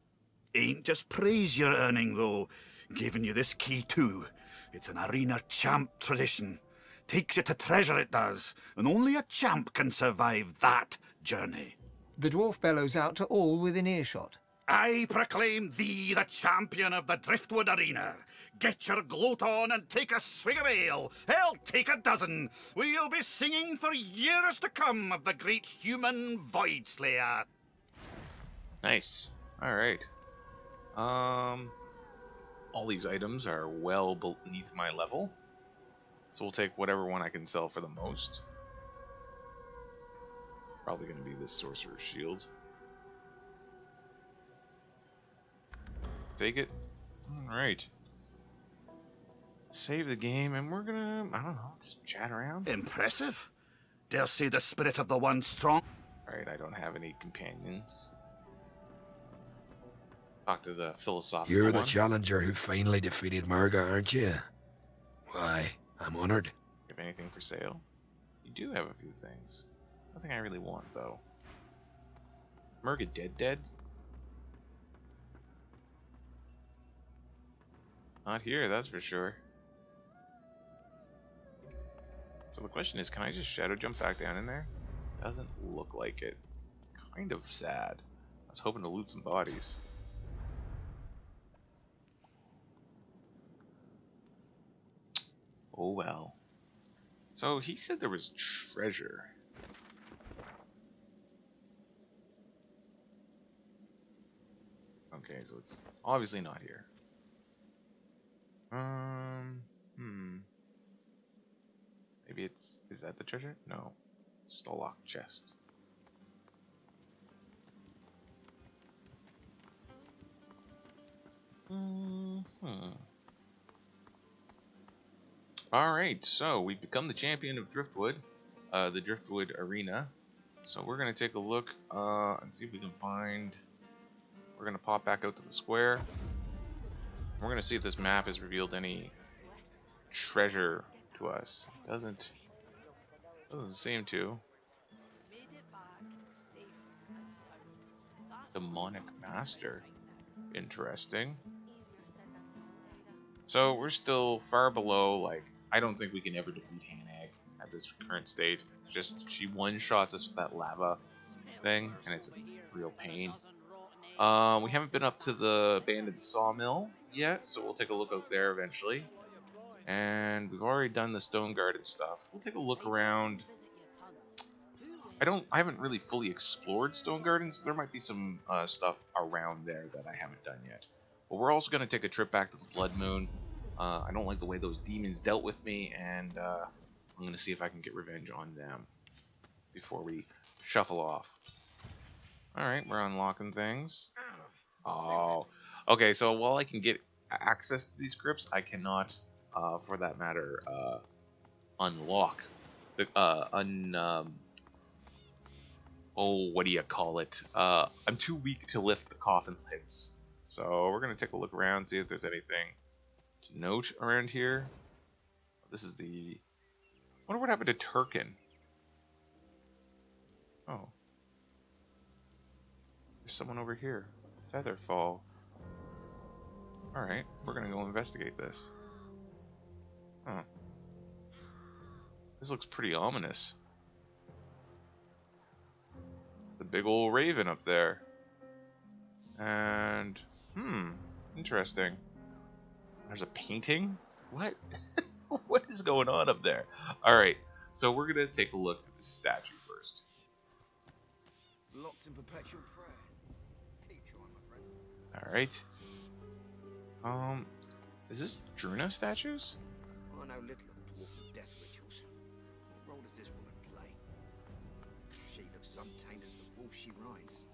Ain't just praise you're earning, though. Giving you this key, too. It's an arena champ tradition. Takes you to treasure, it does, and only a champ can survive that journey. The dwarf bellows out to all within earshot. I proclaim thee the champion of the Driftwood Arena. Get your gloat on and take a swig of ale. Hell, take a dozen. We'll be singing for years to come of the great human Void Slayer. Nice. Alright. All these items are well beneath my level. So we'll take whatever one I can sell for the most. Probably going to be this Sorcerer's Shield. Take it. Alright. Save the game, and we're gonna, I don't know, just chat around. Impressive. Dare say the spirit of the One strong. Alright, I don't have any companions. Talk to the philosophical You're the one. challenger who finally defeated Murga, aren't you? Why, I'm honored. You have anything for sale? You do have a few things. Nothing I really want, though. Murga dead? Not here, that's for sure. So the question is, can I just shadow jump back down in there? Doesn't look like it. It's kind of sad. I was hoping to loot some bodies. Oh well. So he said there was treasure. Okay, so it's obviously not here. Maybe is that the treasure? No. It's just a locked chest. Alright, so we've become the champion of Driftwood, the Driftwood Arena. So we're gonna take a look and see if we can find. We're gonna pop back out to the square. We're gonna see if this map has revealed any treasure to us. Doesn't seem to. Demonic Master. Interesting. So we're still far below, like, I don't think we can ever defeat Hanag at this current state. Just she one-shots us with that lava thing, and it's a real pain. We haven't been up to the abandoned sawmill yet, so we'll take a look out there eventually. And we've already done the stone garden stuff. We'll take a look around. I haven't really fully explored stone gardens. There might be some stuff around there that I haven't done yet. But we're also going to take a trip back to the Blood Moon. I don't like the way those demons dealt with me, and I'm going to see if I can get revenge on them before we shuffle off. Alright, we're unlocking things. Oh. Okay, so while I can get access to these crypts, I cannot, for that matter, unlock the, oh, what do you call it? I'm too weak to lift the coffin lids. So we're going to take a look around, see if there's anything to note around here. This is the... I wonder what happened to Tarquin. Oh. There's someone over here. Featherfall. Alright, we're going to go investigate this. Huh. This looks pretty ominous. The big old raven up there. And... interesting. There's a painting? What? What is going on up there? Alright, so we're going to take a look at this statue first. Locked in perpetual prayer. Keep trying, my friend. Alright. Is this Druna statues? I know little of dwarf death rituals. What role does this woman play? She looks as untamed as the wolf she rides.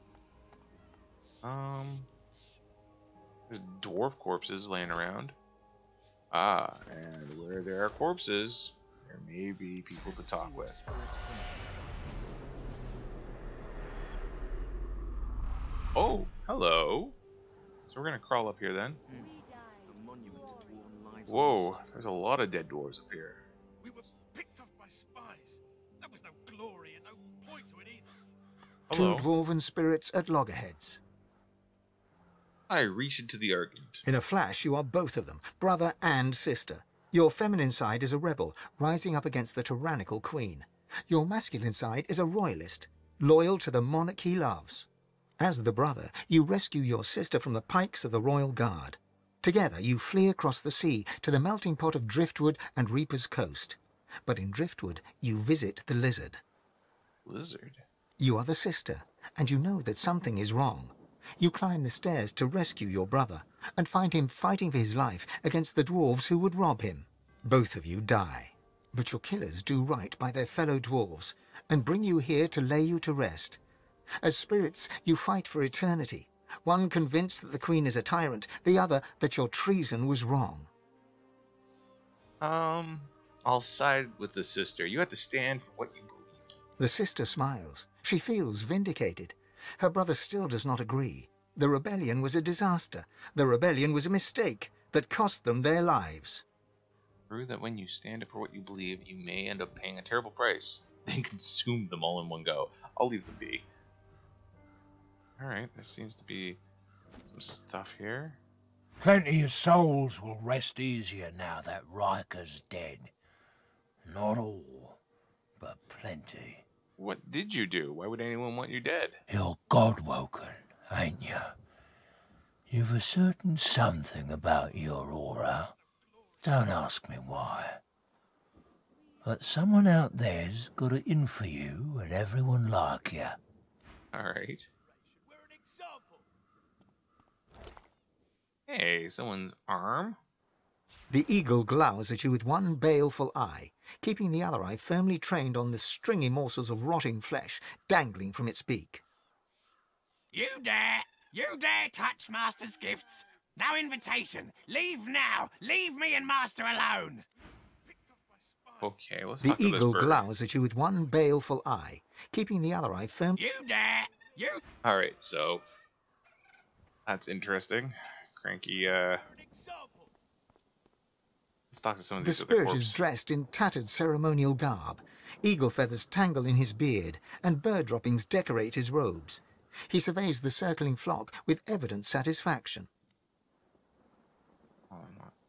There's dwarf corpses laying around. Ah, and where there are corpses, there may be people to talk with. Oh, hello. So we're gonna crawl up here then. Whoa, there's a lot of dead dwarves up here. We were picked off by spies. That was no glory and no point to it either. Hello. Two dwarven spirits at loggerheads. I reach into the argument. In a flash, you are both of them, brother and sister. Your feminine side is a rebel, rising up against the tyrannical queen. Your masculine side is a royalist, loyal to the monarch he loves. As the brother, you rescue your sister from the pikes of the royal guard. Together, you flee across the sea to the melting pot of Driftwood and Reaper's Coast. But in Driftwood, you visit the lizard. Lizard? You are the sister, and you know that something is wrong. You climb the stairs to rescue your brother, and find him fighting for his life against the dwarves who would rob him. Both of you die, but your killers do right by their fellow dwarves, and bring you here to lay you to rest. As spirits, you fight for eternity, one convinced that the queen is a tyrant, the other that your treason was wrong. I'll side with the sister. You have to stand for what you believe. The sister smiles. She feels vindicated. Her brother still does not agree. The rebellion was a disaster. The rebellion was a mistake that cost them their lives. True that when you stand up for what you believe, you may end up paying a terrible price, then consume them all in one go. I'll leave them be. Alright, there seems to be some stuff here. Plenty of souls will rest easier now that Riker's dead. Not all, but plenty. What did you do? Why would anyone want you dead? You're God-woken, ain't you? You've a certain something about your aura. Don't ask me why. But someone out there's got it in for you and everyone like you. Alright. Hey, someone's arm? The eagle glowers at you with one baleful eye, keeping the other eye firmly trained on the stringy morsels of rotting flesh dangling from its beak. You dare touch Master's gifts? No invitation. Leave now. Leave me and Master alone. Okay, let's The talk to this eagle bird. glowers at you with one baleful eye, keeping the other eye firm. Alright, so that's interesting. Cranky, let's talk to some of The these other spirit corpses. is dressed in tattered ceremonial garb. Eagle feathers tangle in his beard, and bird droppings decorate his robes. He surveys the circling flock with evident satisfaction. Oh,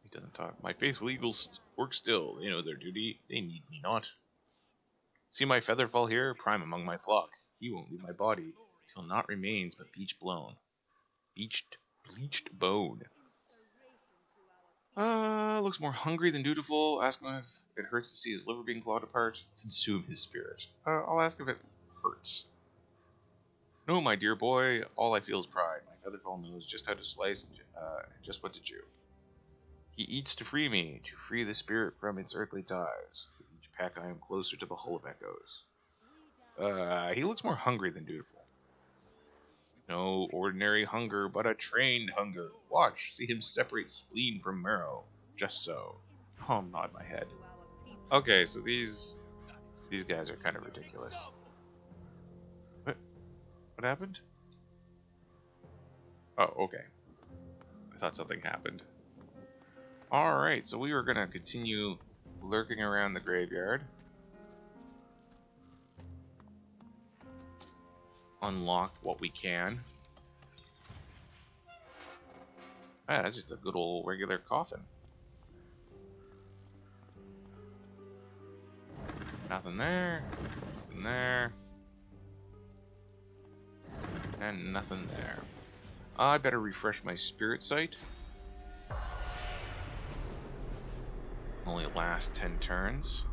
he doesn't talk. My faithful eagles work still. They know their duty. They need me not. See my feather fall here, prime among my flock. He won't leave my body till naught remains but bleached bone. Looks more hungry than dutiful. Ask him if it hurts to see his liver being clawed apart. Consume his spirit. I'll ask if it hurts. No, my dear boy, all I feel is pride. My featherfall knows just how to slice and just what to chew. He eats to free me, to free the spirit from its earthly ties. With each pack I am closer to the Hull of Echoes. He looks more hungry than dutiful. No ordinary hunger, but a trained hunger. Watch, see him separate spleen from marrow. Just so. I'll nod my head. Okay, so these guys are kind of ridiculous. What happened? Oh, okay. I thought something happened. Alright, so we were gonna continue lurking around the graveyard. Unlock what we can. Ah, that's just a good old regular coffin. Nothing there. Nothing there. And nothing there. I better refresh my spirit sight. Only lasts 10 turns.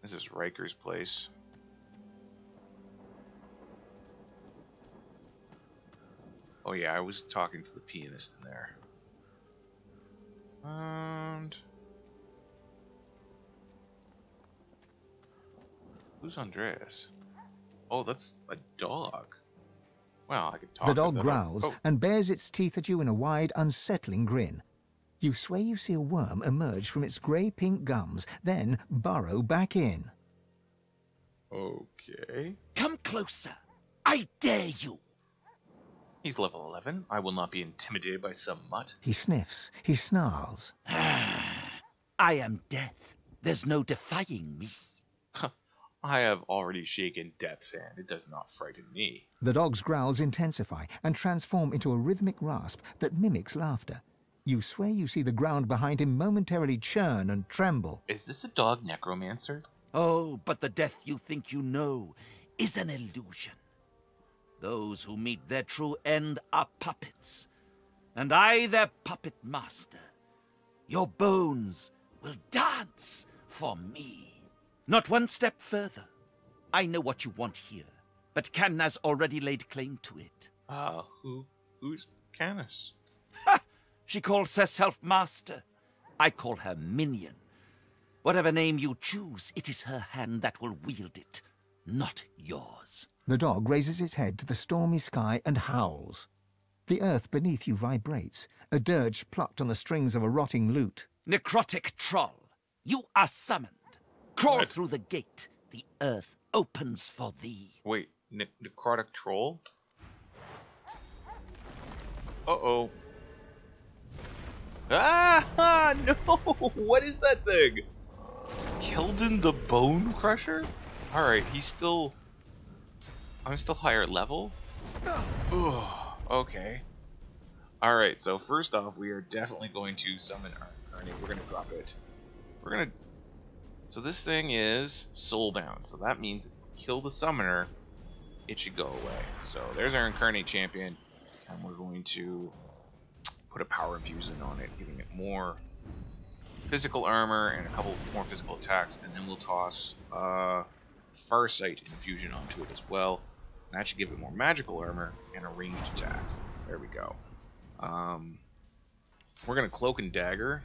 This is Riker's place. Oh yeah, I was talking to the pianist in there. And who's Andreas? Oh, that's a dog. Well, I could talk The to dog the growls Oh. and bares its teeth at you in a wide, unsettling grin. You swear you see a worm emerge from its grey-pink gums, then burrow back in. Okay. Come closer. I dare you. He's level 11. I will not be intimidated by some mutt. He sniffs. He snarls. I am death. There's no defying me. I have already shaken Death's hand. It does not frighten me. The dog's growls intensify and transform into a rhythmic rasp that mimics laughter. You swear you see the ground behind him momentarily churn and tremble. Is this a Dog Necromancer? Oh, but the death you think you know is an illusion. Those who meet their true end are puppets, and I their puppet master. Your bones will dance for me. Not one step further. I know what you want here, but Canna's already laid claim to it. Who's Canis? Ha! She calls herself master. I call her minion. Whatever name you choose, it is her hand that will wield it, not yours. The dog raises its head to the stormy sky and howls. The earth beneath you vibrates, a dirge plucked on the strings of a rotting lute. Necrotic troll, you are summoned. Crawl through the gate. The earth opens for thee. Wait, necrotic troll? Uh-oh. Ah, no! What is that thing? Kilden the Bone Crusher? Alright, I'm still higher level? Ooh, okay. Alright, so first off, we are definitely going to summon our incarnate. We're going to drop it. So this thing is soulbound, so that means if we kill the summoner, it should go away. So there's our incarnate champion, and we're going to put a power infusion on it, giving it more physical armor and a couple more physical attacks, and then we'll toss Farsight infusion onto it as well. And that should give it more magical armor and a ranged attack. There we go. We're gonna cloak and dagger.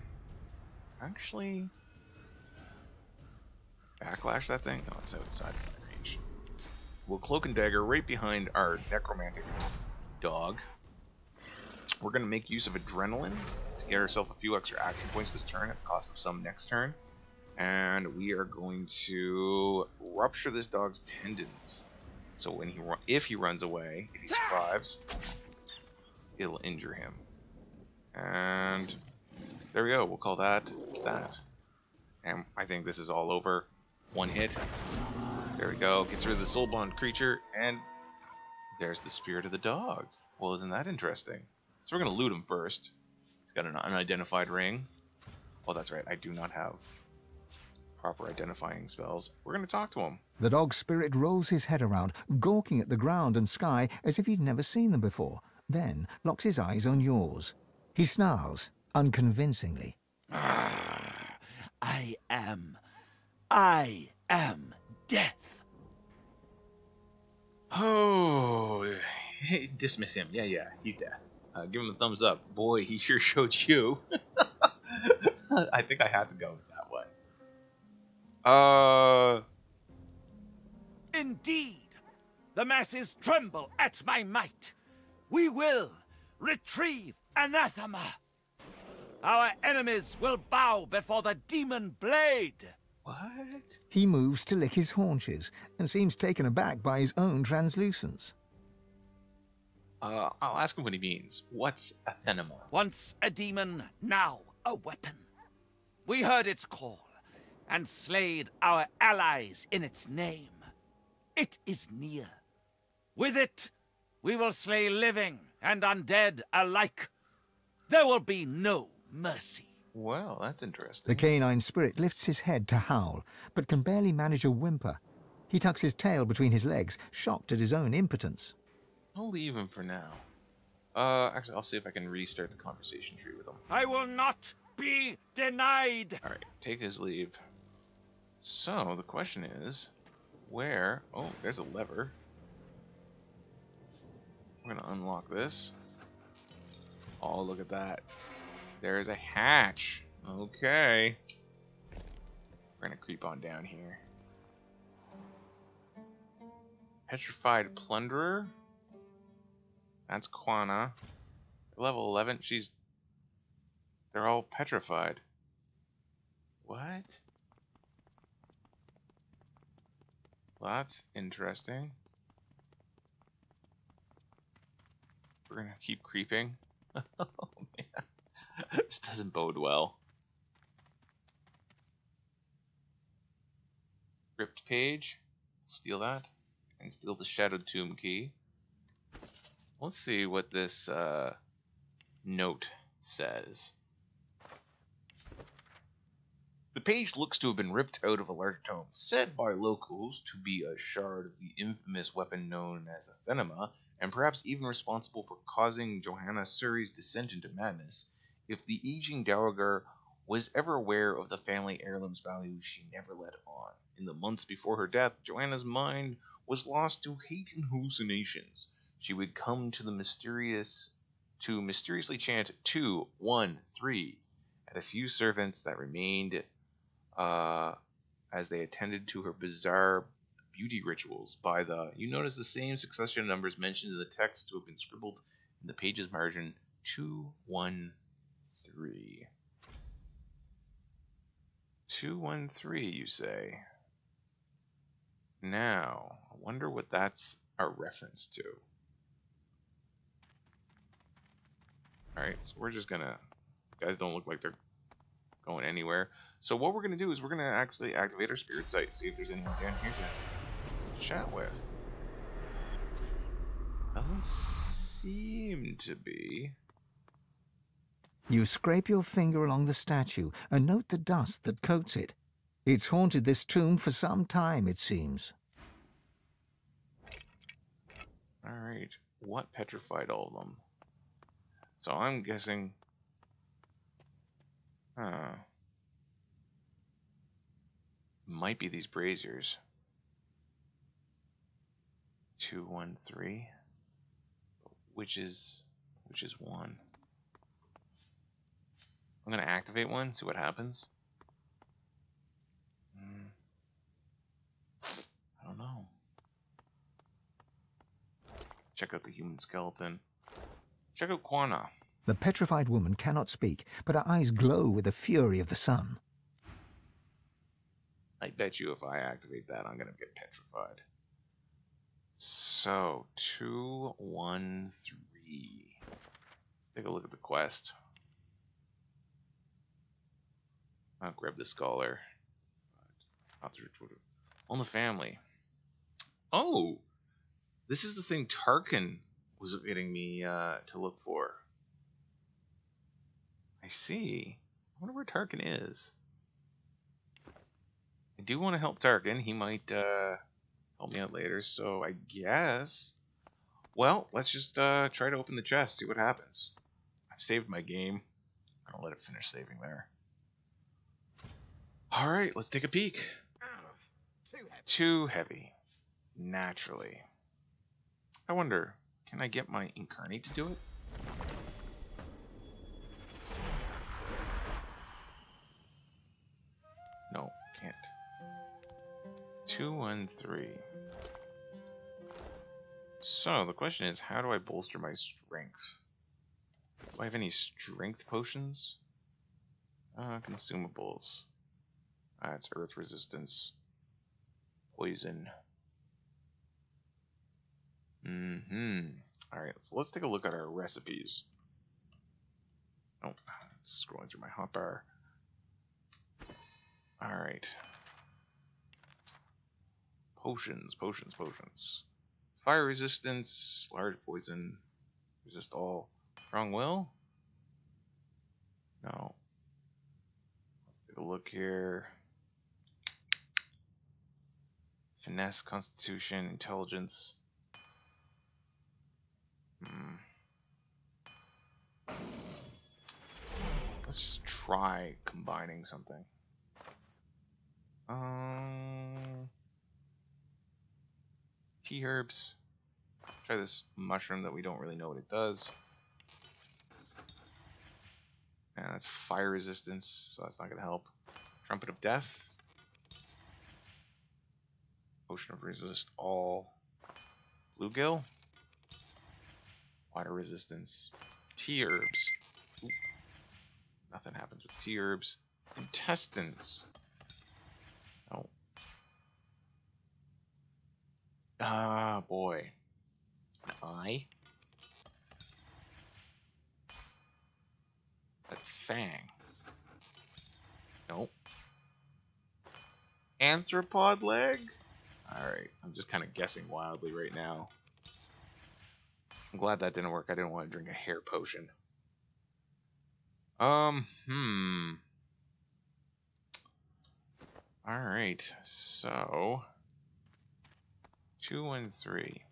Actually, backlash that thing? No, it's outside of my range. We'll cloak and dagger right behind our necromantic dog. We're going to make use of adrenaline to get ourselves a few extra action points this turn at the cost of some next turn. And we are going to rupture this dog's tendons. So when if he runs away, if he survives, it'll injure him. And there we go. We'll call that that. And I think this is all over. One hit. There we go. Gets rid of the soulbound creature, and there's the spirit of the dog. Well, isn't that interesting? So we're going to loot him first. He's got an unidentified ring. Oh, that's right. I do not have proper identifying spells. We're going to talk to him. The dog's spirit rolls his head around, gawking at the ground and sky as if he's never seen them before, then locks his eyes on yours. He snarls, unconvincingly. I am death. Oh, dismiss him. Yeah, he's death. Give him a thumbs up. Boy, he sure showed you. I think I had to go that way. Indeed, the masses tremble at my might. We will retrieve anathema. Our enemies will bow before the demon blade. What? He moves to lick his haunches and seems taken aback by his own translucence. I'll ask him what he means. What's Athenema? Once a demon, now a weapon. We heard its call and slayed our allies in its name. It is near. With it, we will slay living and undead alike. There will be no mercy. Well, that's interesting. The canine spirit lifts his head to howl, but can barely manage a whimper. He tucks his tail between his legs, shocked at his own impotence. I'll leave him for now. Actually, I'll see if I can restart the conversation tree with him. I will not be denied. Alright, take his leave. So, the question is, where... Oh, there's a lever. We're gonna unlock this. Oh, look at that. There's a hatch. Okay. We're gonna creep on down here. Petrified Plunderer. That's Quana. Level 11. They're all petrified. What? Well, that's interesting. We're gonna keep creeping. Oh man, this doesn't bode well. Crypt page. Steal that. And steal the Shadowed Tomb key. Let's see what this note says. The page looks to have been ripped out of a larger tome, said by locals to be a shard of the infamous weapon known as a thenema, and perhaps even responsible for causing Johanna Surrey's descent into madness. If the aging dowager was ever aware of the family heirloom's value, she never let on. In the months before her death, Johanna's mind was lost to hate and hallucinations. She would come to mysteriously chant 2, 1, 3 at a few servants that remained as they attended to her bizarre beauty rituals. By the, you notice the same succession of numbers mentioned in the text to have been scribbled in the page's margin. 2, 1, 3. 2, 1, 3, you say? Now, I wonder what that's a reference to. Alright, so we're just gonna... Guys don't look like they're going anywhere. So what we're gonna do is we're gonna actually activate our spirit sight, see if there's anyone down here to chat with. Doesn't seem to be. You scrape your finger along the statue and note the dust that coats it. It's haunted this tomb for some time, it seems. Alright, what petrified all of them? So I'm guessing... might be these braziers. 2, 1, 3. Which is one? I'm gonna activate one, see what happens. I don't know. Check out the human skeleton. Check out Quana. The petrified woman cannot speak, but her eyes glow with the fury of the sun. I bet you if I activate that, I'm gonna get petrified. So, 2, 1, 3. Let's take a look at the quest. I'll grab the scholar. On the family. Oh! This is the thing Tarquin was getting me to look for. I see. I wonder where Tarquin is. I do want to help Tarquin. He might help me out later, so I guess... Well, let's just try to open the chest, see what happens. I've saved my game. I'll let it finish saving there. Alright, let's take a peek. Too heavy. Naturally. I wonder, can I get my incarnate to do it? No, can't. 2, 1, 3. So, the question is, how do I bolster my strength? Do I have any strength potions? Consumables. It's earth resistance. Poison. Alright, so let's take a look at our recipes. Oh, it's scrolling through my hotbar. Alright. Potions. Fire resistance, large poison, resist all. Strong will? No. Let's take a look here. Finesse, constitution, intelligence. Let's just try combining something. Tea herbs. Try this mushroom that we don't really know what it does. And that's fire resistance, so that's not going to help. Trumpet of Death. Potion of Resist All. Bluegill. Water resistance. Tea herbs. Ooh. Nothing happens with tea herbs. Intestines. Oh. Ah, boy. An eye? A fang? Nope. Anthropod leg? Alright, I'm just kind of guessing wildly right now. I'm glad that didn't work. I didn't want to drink a hair potion. Alright, so 2 and 3.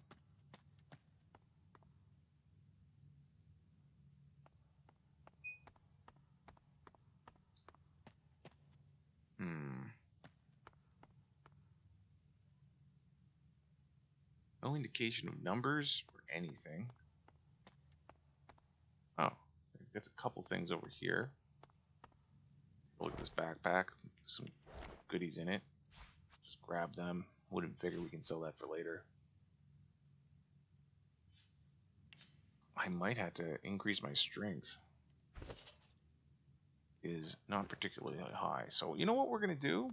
No indication of numbers or anything. Oh, there's a couple things over here. Look at this backpack. Some goodies in it. Just grab them. Wouldn't figure we can sell that for later. I might have to increase my strength. It is not particularly high. So you know what we're gonna do?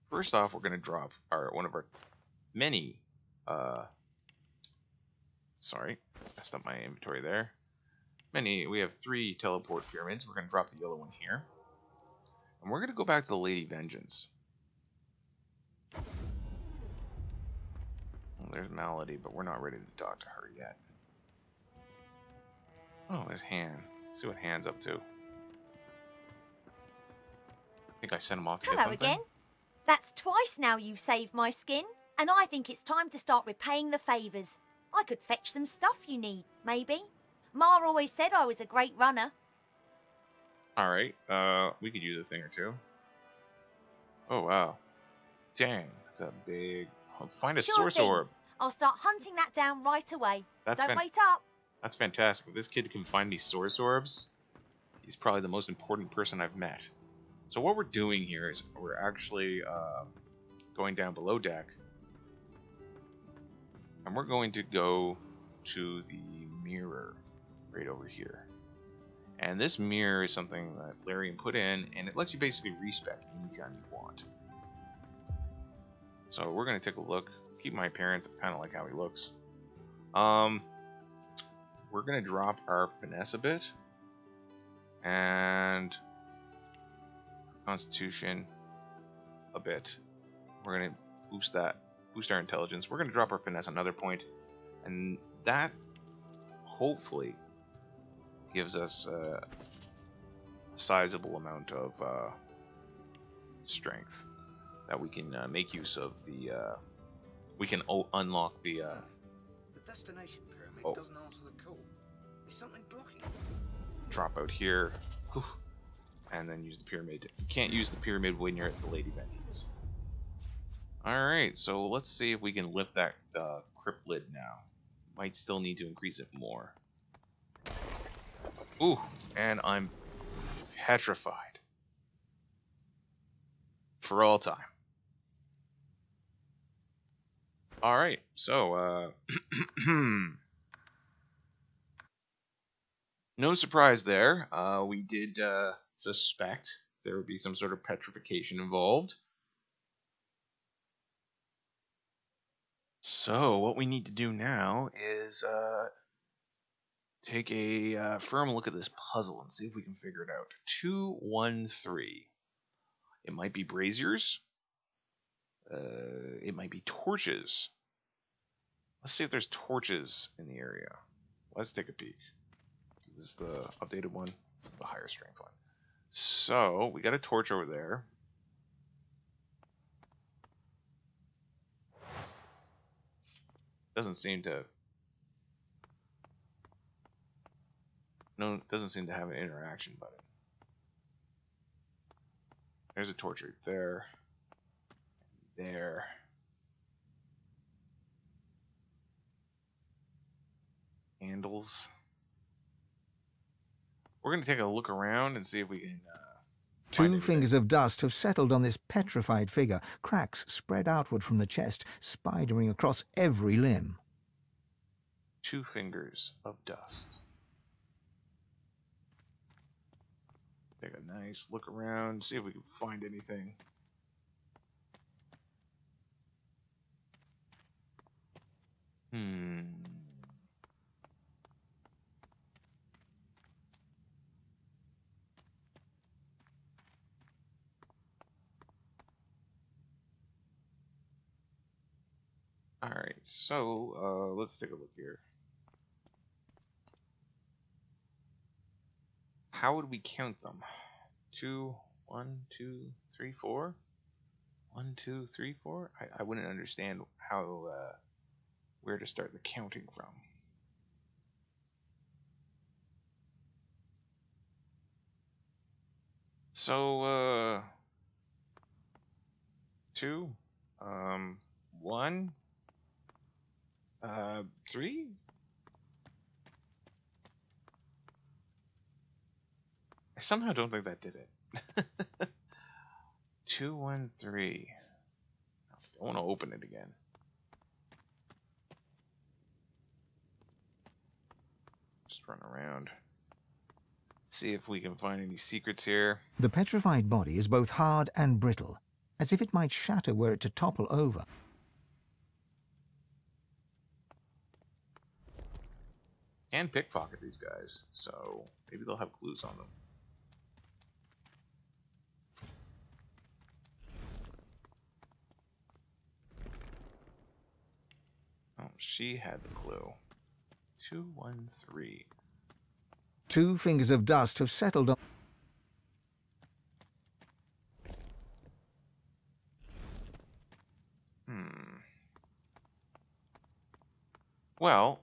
First off, we're gonna drop one of our many sorry, messed up my inventory there. We have 3 teleport pyramids. We're gonna drop the yellow one here. And we're gonna go back to the Lady Vengeance. Well, there's Malady, but we're not ready to talk to her yet. Oh, there's Han. Let's see what Han's up to. I think I sent him off to get something. Hello again. That's twice now you've saved my skin, and I think it's time to start repaying the favours. I could fetch some stuff you need, maybe. Ma always said I was a great runner. Alright, we could use a thing or two. Oh, wow. Dang, that's a big... I'll find a source orb. I'll start hunting that down right away. Don't wait up. That's fantastic. If this kid can find me source orbs, he's probably the most important person I've met. So what we're doing here is we're actually going down below deck. And we're going to go to the mirror right over here. And this mirror is something that Larian put in, and it lets you basically respec anytime you want. So we're going to take a look. Keep my appearance. I kind of like how he looks. We're going to drop our finesse a bit. And constitution a bit. We're going to boost our intelligence. We're going to drop our finesse another point. And that hopefully gives us a sizable amount of strength that we can make use of the we can unlock the destination pyramid doesn't answer the call. There's something blocking. Drop out here. Whew, and then use the pyramid. You can't use the pyramid when you're at the Lady Vengeance. Alright, so let's see if we can lift that crypt lid now. Might still need to increase it more. Ooh, and I'm petrified. For all time. Alright, so, no surprise there. We did suspect there would be some sort of petrification involved. So, what we need to do now is take a firm look at this puzzle and see if we can figure it out. 2, 1, 3. It might be braziers. It might be torches. Let's see if there's torches in the area. Let's take a peek. Is this the updated one? This is the higher strength one. So, we got a torch over there. Doesn't seem to... No, it doesn't seem to have an interaction button. There's a torch right there. There. Handles. We're going to take a look around and see if we can... Two fingers of dust have settled on this petrified figure, cracks spread outward from the chest, spidering across every limb. 2 fingers of dust. Take a nice look around, see if we can find anything. Hmm. Alright, so let's take a look here. How would we count them? 2, 1, 2, 3, 4? 1, 2, 3, 4? I wouldn't understand how where to start the counting from. So 2, 1, 3. I somehow don't think that did it. 2, 1, 3. I don't want to open it again. Just run around. See if we can find any secrets here. The petrified body is both hard and brittle, as if it might shatter were it to topple over. And pickpocket these guys, so maybe they'll have clues on them. Oh, she had the clue. 2, 1, 3. 2 fingers of dust have settled on... Well,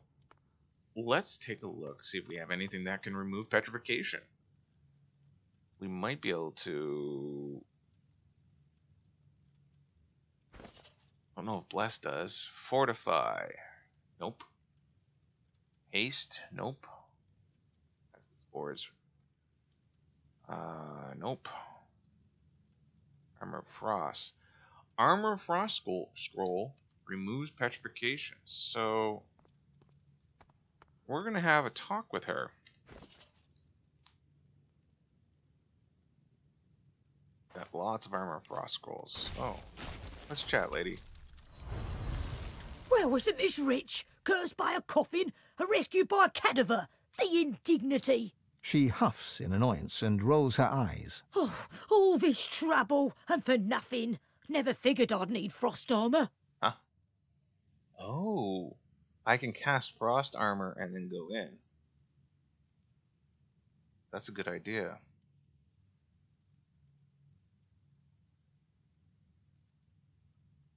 let's take a look, see if we have anything that can remove petrification. We might be able to... I don't know if Bless does. Fortify. Nope. Haste. Nope. Spores. Nope. Armor of Frost. Armor of Frost scroll removes petrification. So we're gonna have a talk with her. Got lots of Armor of Frost scrolls. Oh, let's chat, lady. Well, isn't this rich? Cursed by a coffin, a rescued by a cadaver. The indignity. She huffs in annoyance and rolls her eyes. Oh, all this trouble, and for nothing. Never figured I'd need frost armor. Huh? Oh, I can cast frost armor and then go in. That's a good idea.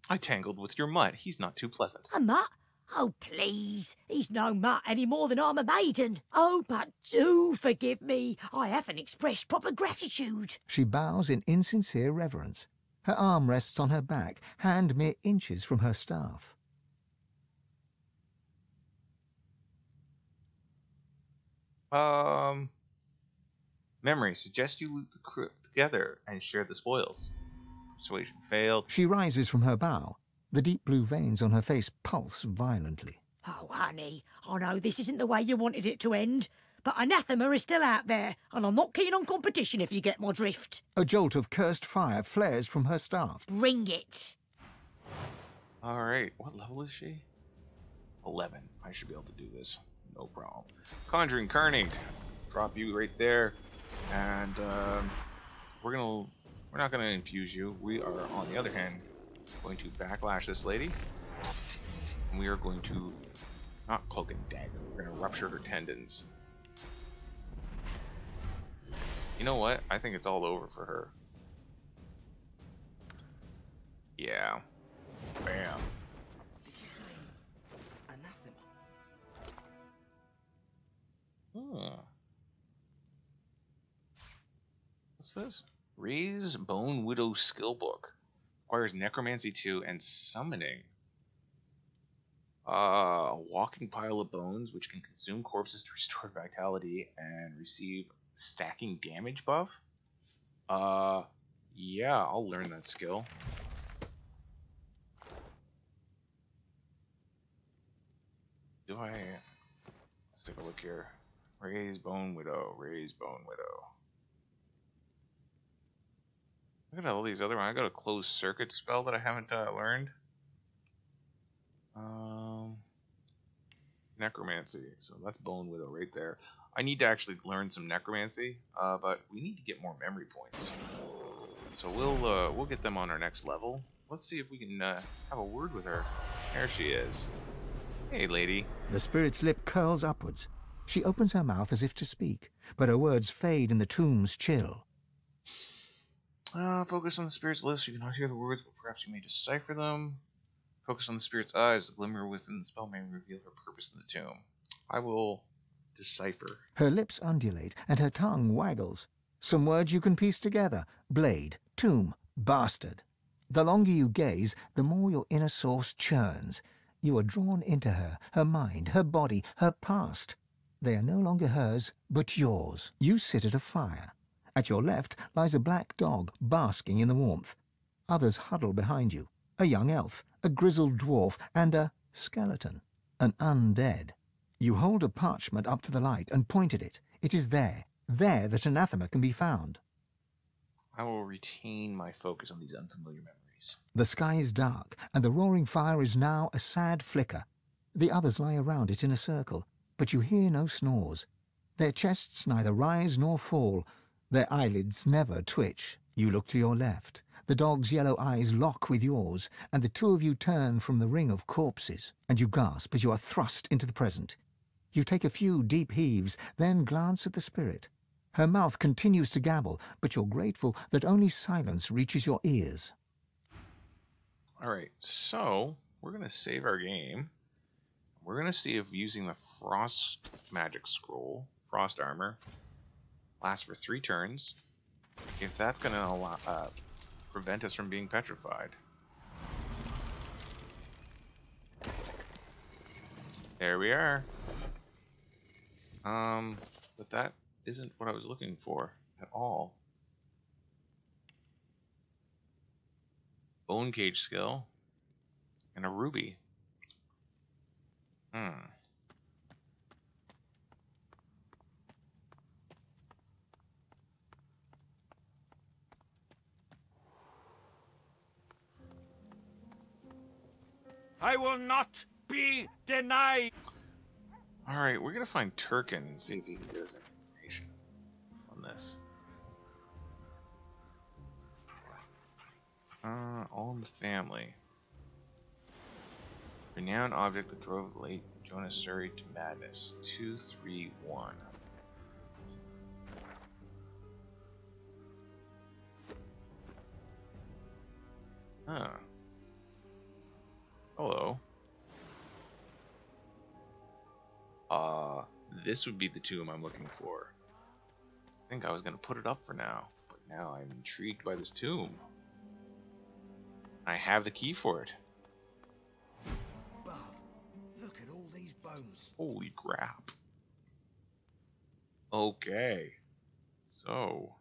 I tangled with your mutt. He's not too pleasant. A mutt? Oh, please. He's no mutt any more than I'm a maiden. Oh, but do forgive me. I haven't expressed proper gratitude. She bows in insincere reverence. Her arm rests on her back, hand mere inches from her staff. Memory. Suggest you loot the crypt together and share the spoils. Persuasion failed. She rises from her bow. The deep blue veins on her face pulse violently. Oh, honey, I know this isn't the way you wanted it to end, but anathema is still out there, and I'm not keen on competition if you get my drift. A jolt of cursed fire flares from her staff. Bring it. Alright, what level is she? 11. I should be able to do this. No problem. Conjuring Carnate. Drop you right there. And we're not gonna infuse you. We are, on the other hand, going to backlash this lady. And we are going to not cloak and dagger. We're gonna rupture her tendons. You know what? I think it's all over for her. Yeah. Bam. Did you say anathema? What's this? Raise Bone Widow Skill Book. Requires Necromancy 2 and Summoning. A walking pile of bones which can consume corpses to restore vitality and receive stacking damage buff. Yeah, I'll learn that skill. Do I? Let's take a look here. Raise Bone Widow. Raise Bone Widow. Look at all these other ones. I got a closed circuit spell that I haven't learned. necromancy. So that's Bone Widow right there. I need to actually learn some necromancy, but we need to get more memory points. So we'll get them on our next level. Let's see if we can have a word with her. There she is. Hey, lady. The spirit's lip curls upwards. She opens her mouth as if to speak, but her words fade in the tomb's chill. Focus on the spirit's lips. You cannot hear the words, but perhaps you may decipher them. Focus on the spirit's eyes. The glimmer within the spell may reveal her purpose in the tomb. I will decipher. Her lips undulate, and her tongue waggles. Some words you can piece together. Blade, tomb, bastard. The longer you gaze, the more your inner source churns. You are drawn into her, her mind, her body, her past. They are no longer hers, but yours. You sit at a fire. At your left lies a black dog, basking in the warmth. Others huddle behind you. A young elf, a grizzled dwarf, and a skeleton, an undead. You hold a parchment up to the light and point at it. It is there that anathema can be found. I will retain my focus on these unfamiliar memories. The sky is dark, and the roaring fire is now a sad flicker. The others lie around it in a circle, but you hear no snores. Their chests neither rise nor fall. Their eyelids never twitch. You look to your left. The dog's yellow eyes lock with yours, and the two of you turn from the ring of corpses, and you gasp as you are thrust into the present. You take a few deep heaves, then glance at the spirit. Her mouth continues to gabble, but you're grateful that only silence reaches your ears. Alright, so we're going to save our game. We're going to see if using the Frost Magic Scroll, Frost Armor, lasts for 3 turns, if that's going to prevent us from being petrified. There we are. But that isn't what I was looking for at all. Bone Cage skill and a ruby. I will not be denied. Alright, we're gonna find Tarquin and see if he can give us information on this. All in the family. Renowned object that drove late Jonas Surrey to madness. 231. Huh. Hello. This would be the tomb I'm looking for. I think I was gonna put it up for now, but now I'm intrigued by this tomb. I have the key for it. Buff, look at all these bones. Holy crap. Okay. So,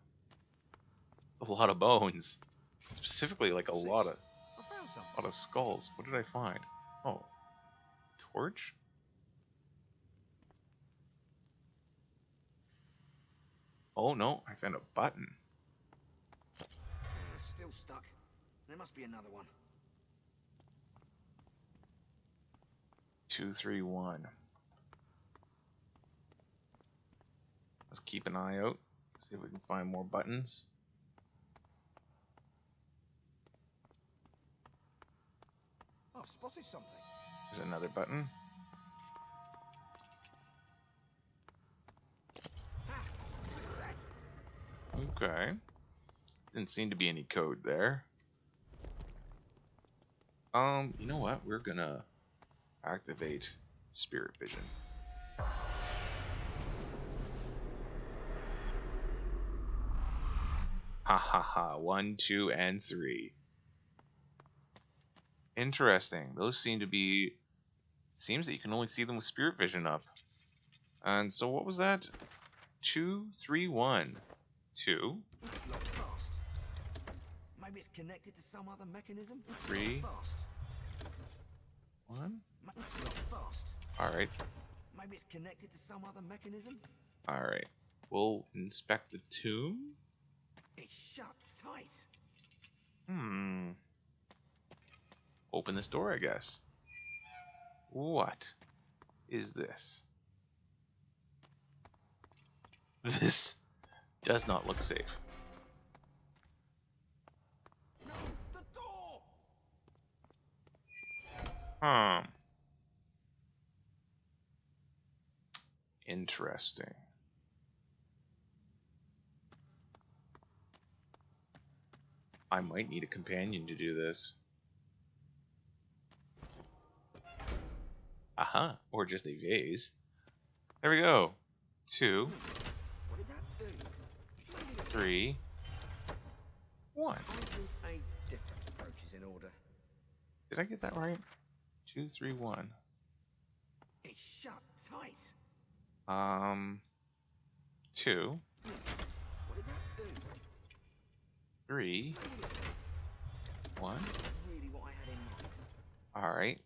a lot of bones. Specifically, like a lot of skulls. What did I find? Oh, torch? Oh no, I found a button. Still stuck. There must be another one. 231. Let's keep an eye out. See if we can find more buttons. I've spotted something. There's another button. Okay. Didn't seem to be any code there. You know what? We're gonna activate Spirit Vision. Ha ha ha. 1, 2, and 3. Interesting. Those seem to be... Seems that you can only see them with Spirit Vision up. And so what was that? 2, 3, 1. 2. Maybe it's connected to some other mechanism. 3. 1. Alright. Maybe it's connected to some other mechanism. Alright. We'll inspect the tomb. It's shut tight. Open this door, I guess. What is this? This does not look safe. Interesting. I might need a companion to do this. Aha, or just a vase. There we go. 2, 3, 1. Did I get that right? 2, 3, 1. It's shut tight. 2, 3, 1. All right.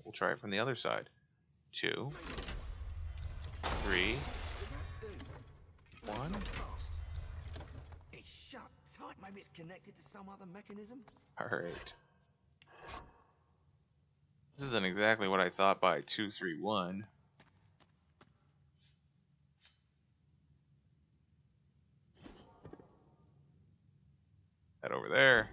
We'll try it from the other side. 2, 3, 1. It's shut tight. Maybe it's connected to some other mechanism. All right. This isn't exactly what I thought by 2, 3, 1. That over there.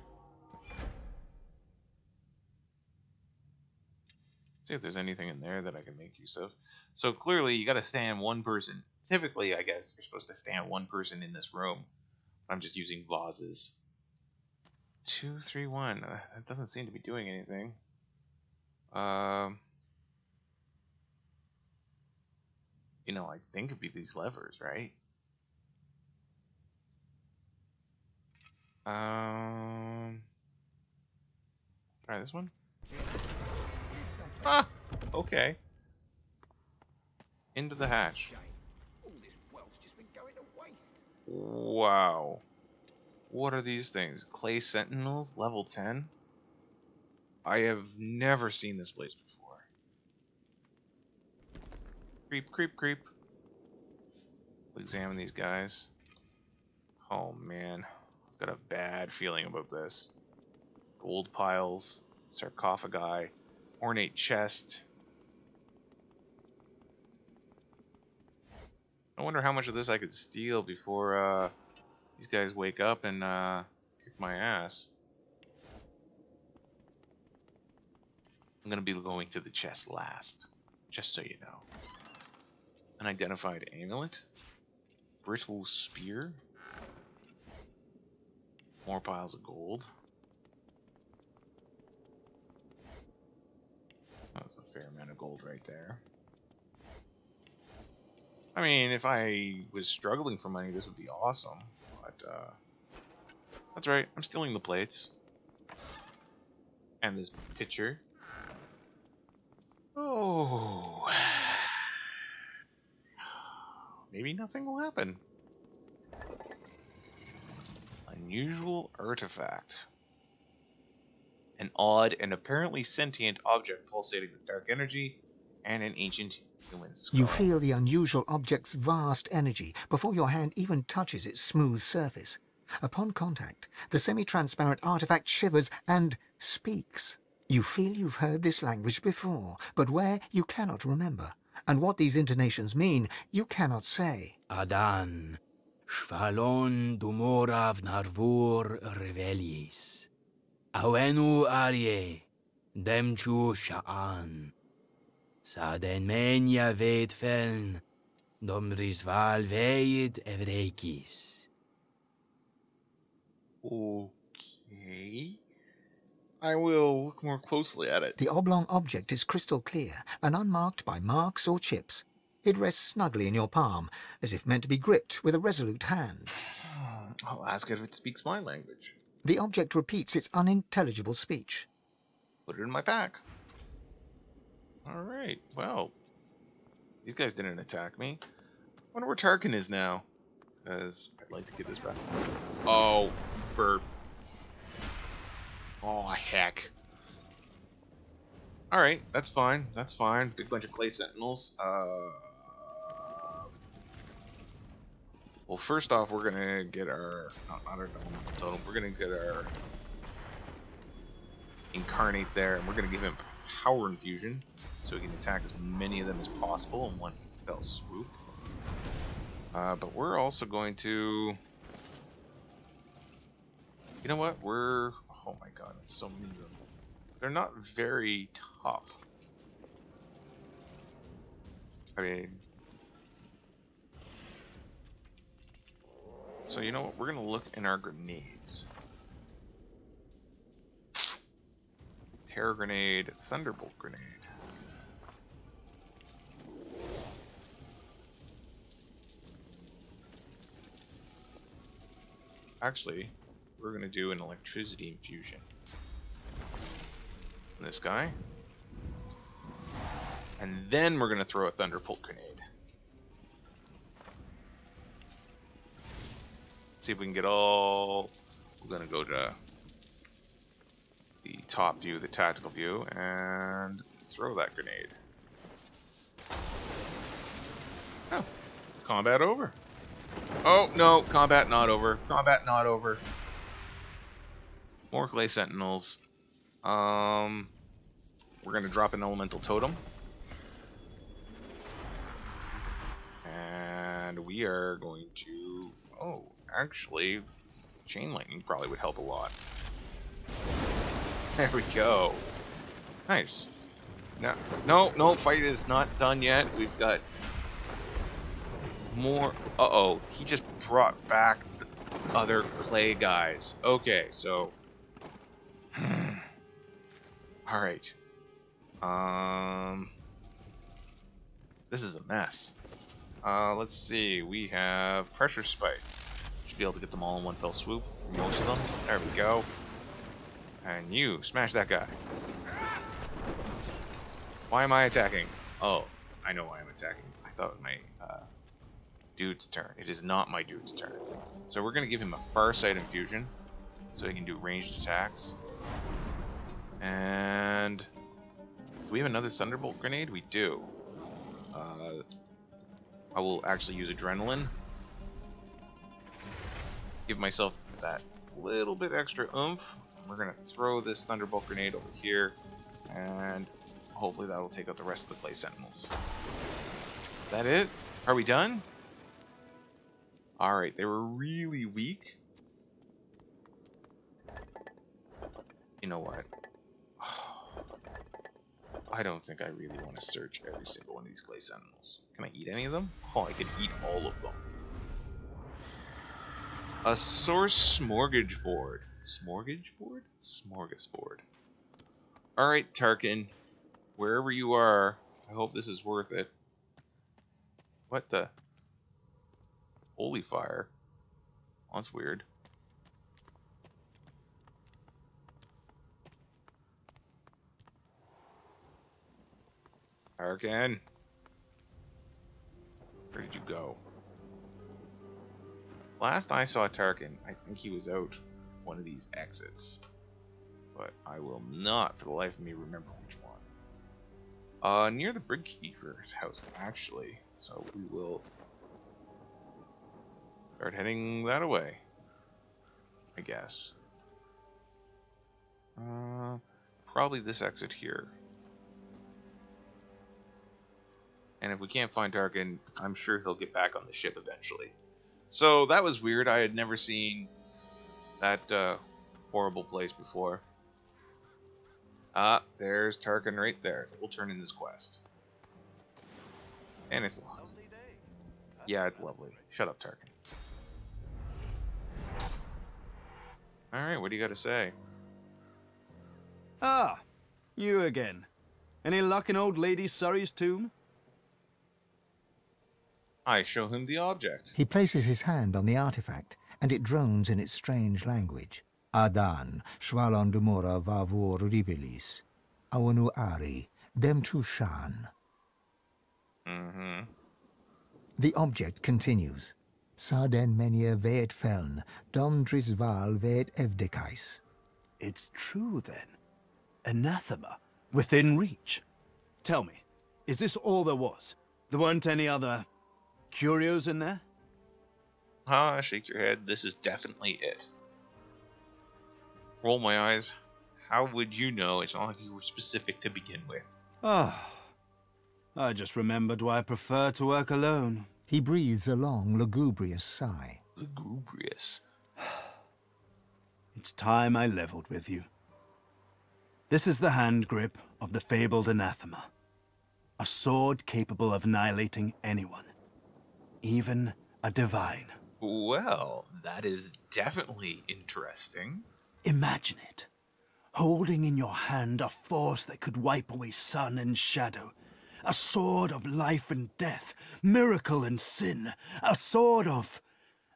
See if there's anything in there that I can make use of. So clearly you gotta stand one person. Typically, I guess, you're supposed to stand one person in this room. I'm just using vases. 2, 3, 1. That doesn't seem to be doing anything. You know, I think it'd be these levers, right? Try this one. Ah, okay. Into the hatch. Wow. What are these things? Clay Sentinels, level 10? I have never seen this place before. Creep, creep, creep. We'll examine these guys. Oh man. I've got a bad feeling about this. Gold piles, sarcophagi, ornate chest. I wonder how much of this I could steal before these guys wake up and kick my ass. I'm gonna be going to the chest last, just so you know. An identified amulet, brittle spear, more piles of gold. That's a fair amount of gold right there. I mean, if I was struggling for money, this would be awesome. But, that's right, I'm stealing the plates. And this pitcher. Oh. Maybe nothing will happen. Unusual artifact. An odd and apparently sentient object pulsating with dark energy and an ancient human skull. You feel the unusual object's vast energy before your hand even touches its smooth surface. Upon contact, the semi-transparent artifact shivers and speaks. You feel you've heard this language before, but where you cannot remember. And what these intonations mean, you cannot say. Adan, Shvalon dumorav narvur revelis. Awenu arie, demchu sha'an. Saden menya vedfen, domrisval veid evrekis. Okay. I will look more closely at it. The oblong object is crystal clear and unmarked by marks or chips. It rests snugly in your palm, as if meant to be gripped with a resolute hand. I'll ask it if it speaks my language. The object repeats its unintelligible speech. Put it in my pack. Alright, well. These guys didn't attack me. I wonder where Tarquin is now. Because I'd like to get this back. Oh, for... Oh, heck. Alright, that's fine. That's fine. Big bunch of clay sentinels. Well, first off, we're gonna get our... Not our totem. We're gonna get our... Incarnate there, and we're gonna give him power infusion, so we can attack as many of them as possible in one fell swoop. But we're also going to... You know what? We're... Oh my god, that's so many of them. They're not very tough. I mean... So you know what? We're going to look in our grenades. Terror grenade, thunderbolt grenade. Actually, we're going to do an electricity infusion. This guy. And then we're going to throw a thunderbolt grenade. See if we can get all... We're going to go to the top view, the tactical view, and throw that grenade. Oh, combat over. Oh, no, combat not over. Combat not over. More clay sentinels. We're going to drop an elemental totem. And we are going to... Oh, actually, chain lightning probably would help a lot. There we go. Nice. No, fight is not done yet. We've got more. Uh-oh, he just brought back the other clay guys. Okay, so... Alright. This is a mess. Let's see. We have pressure spike. Should be able to get them all in one fell swoop. Most of them. There we go. And you, smash that guy. Why am I attacking? Oh, I know why I'm attacking. I thought it was my dude's turn. It is not my dude's turn. So we're going to give him a Farsight infusion, so he can do ranged attacks. And... do we have another Thunderbolt grenade? We do. I will actually use Adrenaline. Give myself that little bit extra oomph. We're going to throw this Thunderbolt grenade over here, and hopefully that will take out the rest of the clay sentinels. Is that it? Are we done? Alright, they were really weak. You know what? I don't think I really want to search every single one of these clay sentinels. Can I eat any of them? Oh, I can eat all of them. A source smorgasbord. Smorgasbord? Smorgasbord. Alright, Tarquin. Wherever you are, I hope this is worth it. What the? Holy fire. Oh, that's weird. Tarquin. Where did you go? Last I saw Tarquin, I think he was out one of these exits. But I will not, for the life of me, remember which one. Near the Brigkeeper's house, actually. So we will start heading that away, I guess. Probably this exit here. And if we can't find Tarquin, I'm sure he'll get back on the ship eventually. So that was weird. I had never seen that horrible place before. There's Tarquin right there. So we'll turn in this quest. And it's locked. Yeah, it's lovely. Shut up, Tarquin. Alright, what do you got to say? Ah, you again. Any luck in old Lady Surrey's tomb? I show him the object. He places his hand on the artifact, and it drones in its strange language. Adan, Shvalon Dumora Vavur Rivelis, Awanu Ari, Dem Tushan. The object continues. Sarden Menia Veet Feln, Dom Drisval Veet Evdekais. It's true, then. Anathema, within reach. Tell me, is this all there was? There weren't any other curios in there? Shake your head. This is definitely it. Roll my eyes. How would you know? It's not like you were specific to begin with. Ah, I just remembered why I prefer to work alone. He breathes a long, lugubrious sigh. Lugubrious. It's time I leveled with you. This is the hand grip of the fabled anathema. A sword capable of annihilating anyone. Even a divine. Well, that is definitely interesting. Imagine it. Holding in your hand a force that could wipe away sun and shadow. A sword of life and death, miracle and sin. A sword of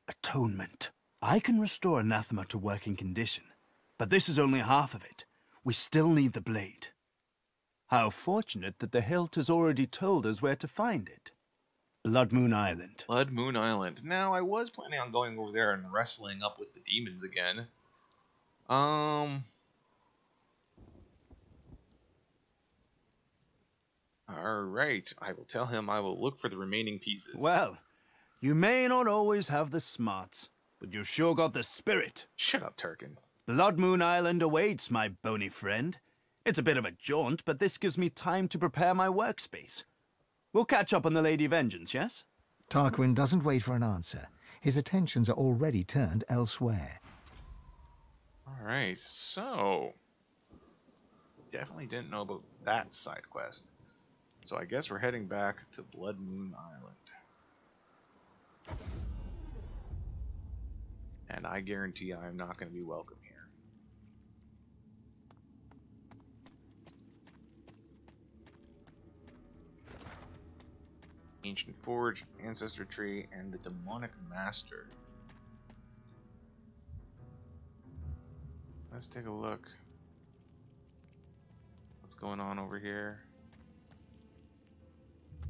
atonement. I can restore anathema to working condition, but this is only half of it. We still need the blade. How fortunate that the hilt has already told us where to find it. Bloodmoon Island. Bloodmoon Island. Now, I was planning on going over there and wrestling up with the demons again. Alright, I will tell him I will look for the remaining pieces. Well, you may not always have the smarts, but you've sure got the spirit. Shut up, Tarquin. Bloodmoon Island awaits, my bony friend. It's a bit of a jaunt, but this gives me time to prepare my workspace. We'll catch up on the Lady Vengeance, yes? Tarquin doesn't wait for an answer. His attentions are already turned elsewhere. Alright, so... definitely didn't know about that side quest. So I guess we're heading back to Bloodmoon Island. And I guarantee I am not going to be welcome here. Ancient Forge, Ancestor Tree, and the Demonic Master. Let's take a look. What's going on over here?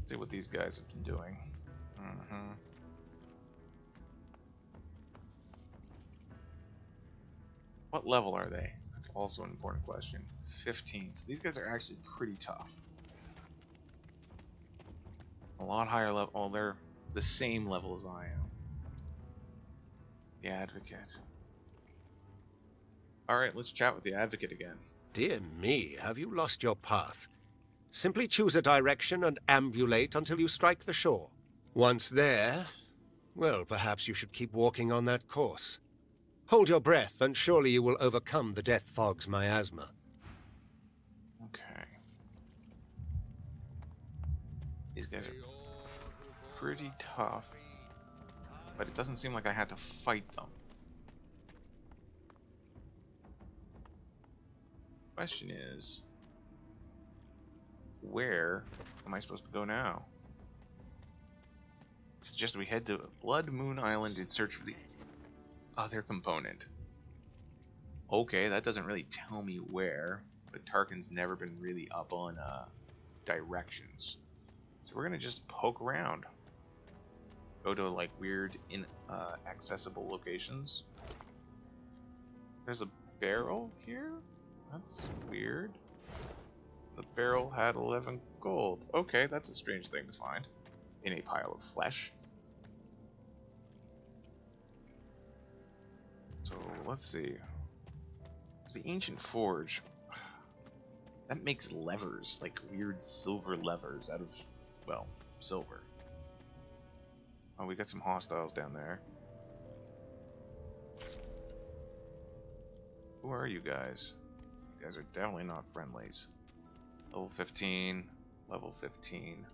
See what these guys have been doing. What level are they? That's also an important question. 15. So these guys are actually pretty tough. A lot higher level. Oh, they're the same level as I am. The Advocate. Alright, let's chat with the Advocate again. Dear me, have you lost your path? Simply choose a direction and ambulate until you strike the shore. Once there, well, perhaps you should keep walking on that course. Hold your breath, and surely you will overcome the death fog's miasma. Okay. These guys are pretty tough, but it doesn't seem like I had to fight them. Question is, where am I supposed to go now? I suggest we head to Bloodmoon Island and search for the other component. Okay, that doesn't really tell me where, but Tarquin's never been really up on directions. So we're gonna just poke around. Go to like weird inaccessible locations. There's a barrel here? That's weird. The barrel had 11 gold. Okay, that's a strange thing to find in a pile of flesh. So let's see. The Ancient Forge. That makes levers, like weird silver levers out of, well, silver. Oh, we got some hostiles down there. Who are you guys? You guys are definitely not friendlies. Level 15, level 15,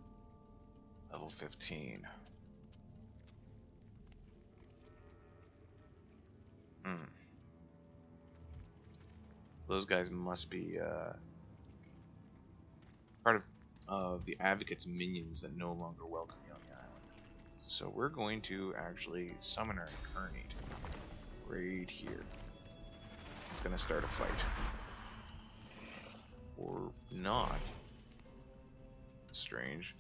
level 15. Those guys must be part of the Advocate's minions that no longer welcome you on the island. So we're going to actually summon our Incarnate right here. It's going to start a fight. Or not. Strange.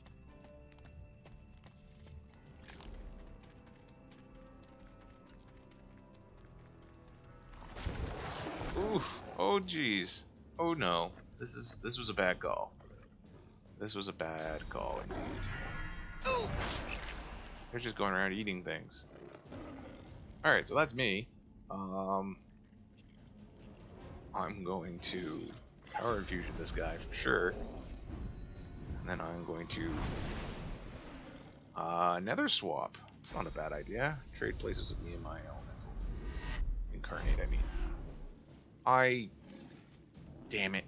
Oof. Oh geez. Oh no. This was a bad call. This was a bad call indeed. They're just going around eating things. Alright, so that's me. I'm going to power infusion this guy for sure. And then I'm going to nether swap. It's not a bad idea. Trade places with me and my elemental. Incarnate, I mean. Damn it.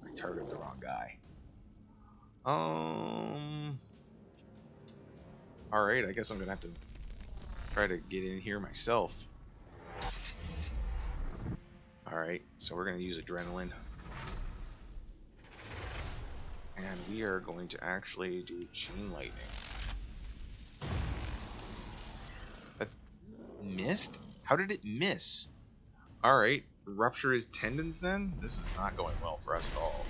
I targeted the wrong guy. Alright, I guess I'm gonna have to try to get in here myself. Alright, so we're gonna use adrenaline. And we are going to actually do chain lightning. That missed? How did it miss? Alright, rupture his tendons then? This is not going well for us at all.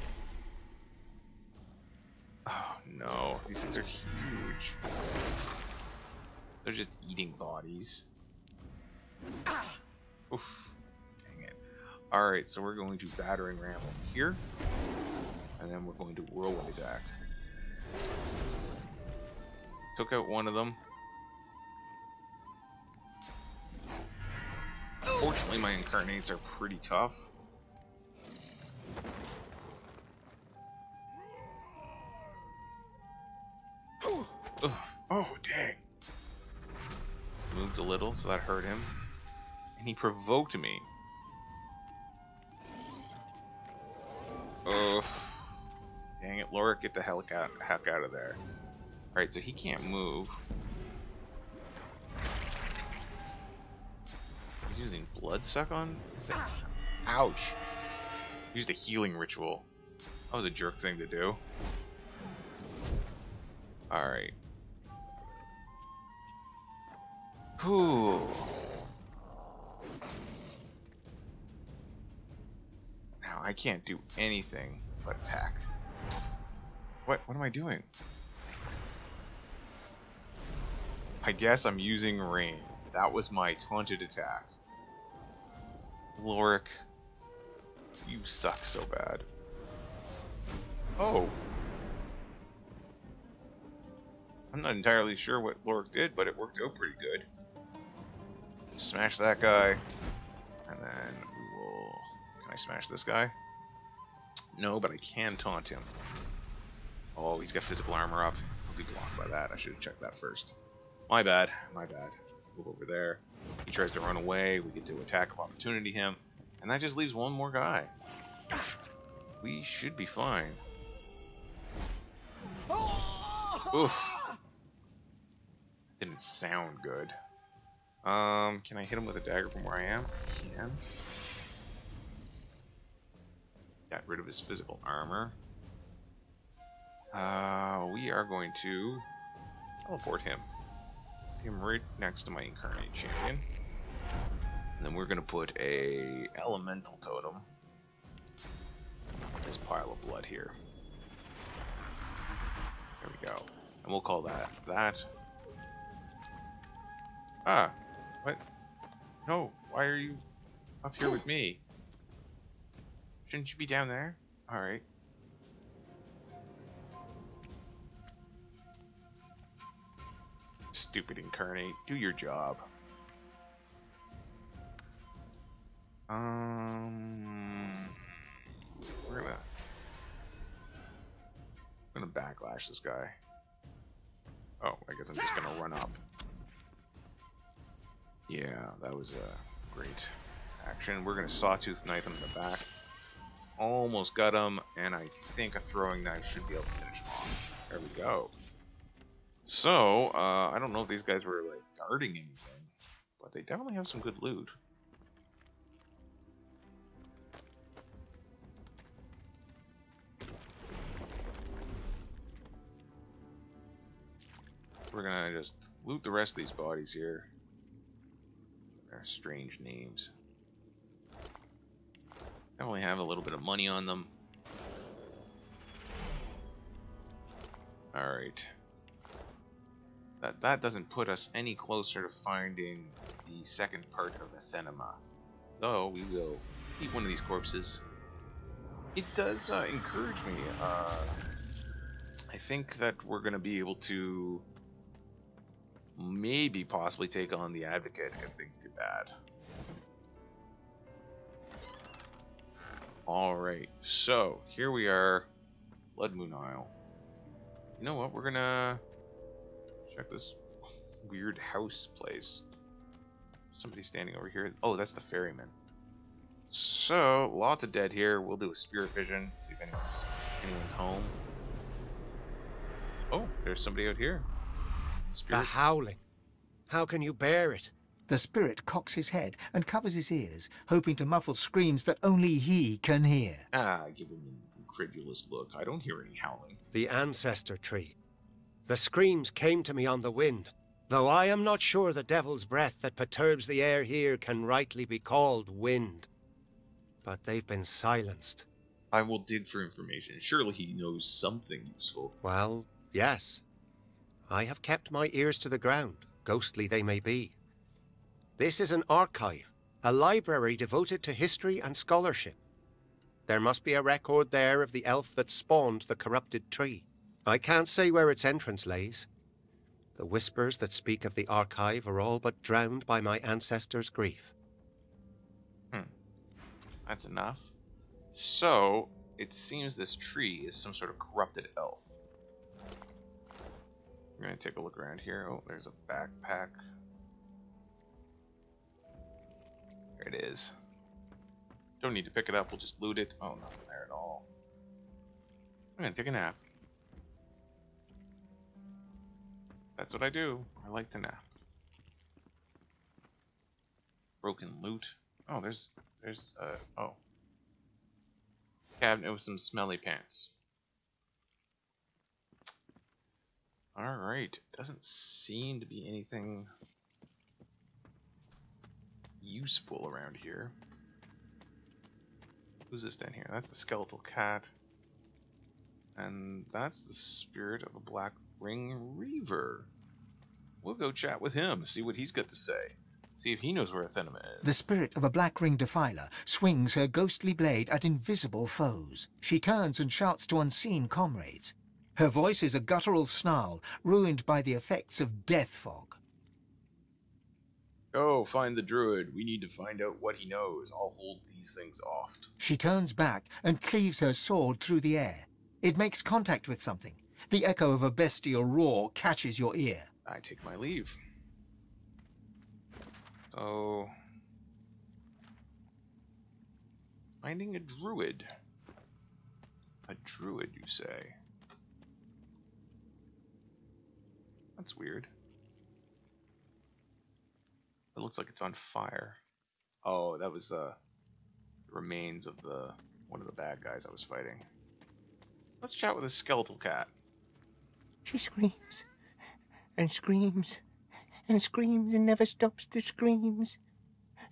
Oh no, these things are huge. They're just eating bodies. Oof. Dang it. Alright, so we're going to battering ram over here. And then we're going to whirlwind attack. Took out one of them. Fortunately, my incarnates are pretty tough. Ugh. Oh, dang. Moved a little, so that hurt him. And he provoked me. Ugh. Dang it, Loric, get the heck out of there. Alright, so he can't move. He's using bloodsuck on? Is that... Ouch. Used a healing ritual. That was a jerk thing to do. Alright. Whew. Now I can't do anything but attack. What am I doing? I guess I'm using rain. That was my taunted attack. Loric, you suck so bad. Oh. I'm not entirely sure what Loric did, but it worked out pretty good. Smash that guy. And then we will... Can I smash this guy? No, but I can taunt him. Oh, he's got physical armor up. I'll be blocked by that. I should have checked that first. My bad. My bad. Move over there. He tries to run away. We get to attack of opportunity him. And that just leaves one more guy. We should be fine. Oof. Didn't sound good. Can I hit him with a dagger from where I am? I can. Got rid of his physical armor. We are going to teleport him. Put him right next to my incarnate champion. And then we're going to put a elemental totem on this pile of blood here. There we go. And we'll call that. Ah, what? No, why are you up here with me? Shouldn't you be down there? Alright. Stupid incarnate, do your job. We're gonna backlash this guy. Oh, I guess I'm just gonna run up. Yeah, that was a great action. We're gonna sawtooth knife him in the back. Almost got him, and I think a throwing knife should be able to finish him off. There we go. So, I don't know if these guys were like guarding anything, but they definitely have some good loot. We're gonna just loot the rest of these bodies here. They're strange names. Definitely have a little bit of money on them. Alright. That doesn't put us any closer to finding the second part of the Thenema. Though we will eat one of these corpses. It does encourage me. I think that we're going to be able to maybe possibly take on the Advocate if things get bad. Alright, so here we are, Bloodmoon Isle. You know what, we're gonna check this weird house place. Somebody's standing over here. Oh, that's the ferryman. So, lots of dead here. We'll do a spirit vision, see if anyone's home. Oh, there's somebody out here. Spirit. The howling. How can you bear it? The spirit cocks his head and covers his ears, hoping to muffle screams that only he can hear. I give him an incredulous look. I don't hear any howling. The ancestor tree. The screams came to me on the wind, though I am not sure the devil's breath that perturbs the air here can rightly be called wind. But they've been silenced. I will dig for information. Surely he knows something useful. Well, yes. I have kept my ears to the ground, ghostly they may be. This is an archive, a library devoted to history and scholarship. There must be a record there of the elf that spawned the corrupted tree. I can't say where its entrance lays. The whispers that speak of the archive are all but drowned by my ancestors' grief. That's enough. So, it seems this tree is some sort of corrupted elf. We're gonna take a look around here. Oh, there's a backpack. There it is. Don't need to pick it up, we'll just loot it. Oh, nothing there at all. I'm gonna take a nap. That's what I do. I like to nap. Broken loot. Oh, there's oh. Cabinet with some smelly pants. Alright. Doesn't seem to be anything useful around here. Who's this down here? That's the skeletal cat. And that's the spirit of a black ring reaver. We'll go chat with him, see what he's got to say. See if he knows where Athenema is. The spirit of a black-ringed defiler swings her ghostly blade at invisible foes. She turns and shouts to unseen comrades. Her voice is a guttural snarl, ruined by the effects of death fog. Go, find the druid. We need to find out what he knows. I'll hold these things off. She turns back and cleaves her sword through the air. It makes contact with something. The echo of a bestial roar catches your ear. I take my leave. So, finding a druid. A druid, you say? That's weird. It looks like it's on fire. Oh, that was the remains of one of the bad guys I was fighting. Let's chat with a skeletal cat. She screams and screams and screams and never stops the screams.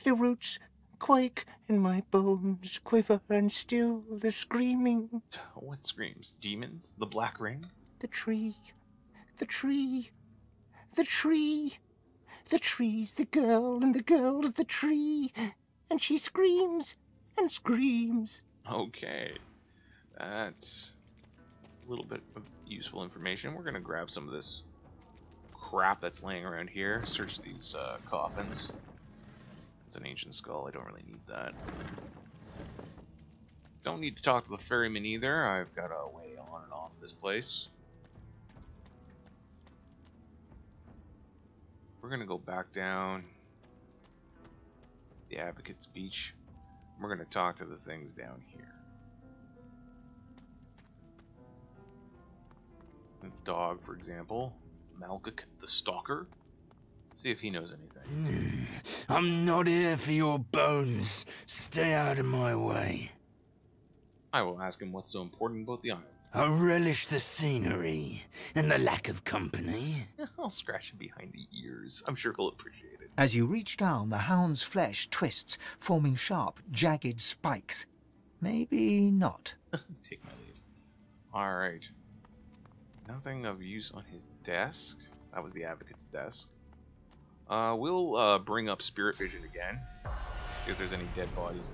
The roots quake and my bones quiver and still the screaming. What screams? Demons? The Black Ring? The tree. The tree. The tree. The tree's the girl and the girl's the tree. And she screams and screams. Okay. That's a little bit of useful information. We're going to grab some of this crap that's laying around here. Search these coffins. It's an ancient skull. I don't really need that. Don't need to talk to the ferryman either. I've got a way on and off this place. We're going to go back down the Advocate's Beach. We're going to talk to the things down here. The dog, for example. Malkuk the Stalker. See if he knows anything. I'm not here for your bones. Stay out of my way. I will ask him what's so important about the island. I relish the scenery and the lack of company. I'll scratch him behind the ears. I'm sure he'll appreciate it. As you reach down, the hound's flesh twists, forming sharp, jagged spikes. Maybe not. Take my leave. Alright. Nothing of use on his desk. That was the Advocate's desk. We'll bring up Spirit Vision again. See if there's any dead bodies,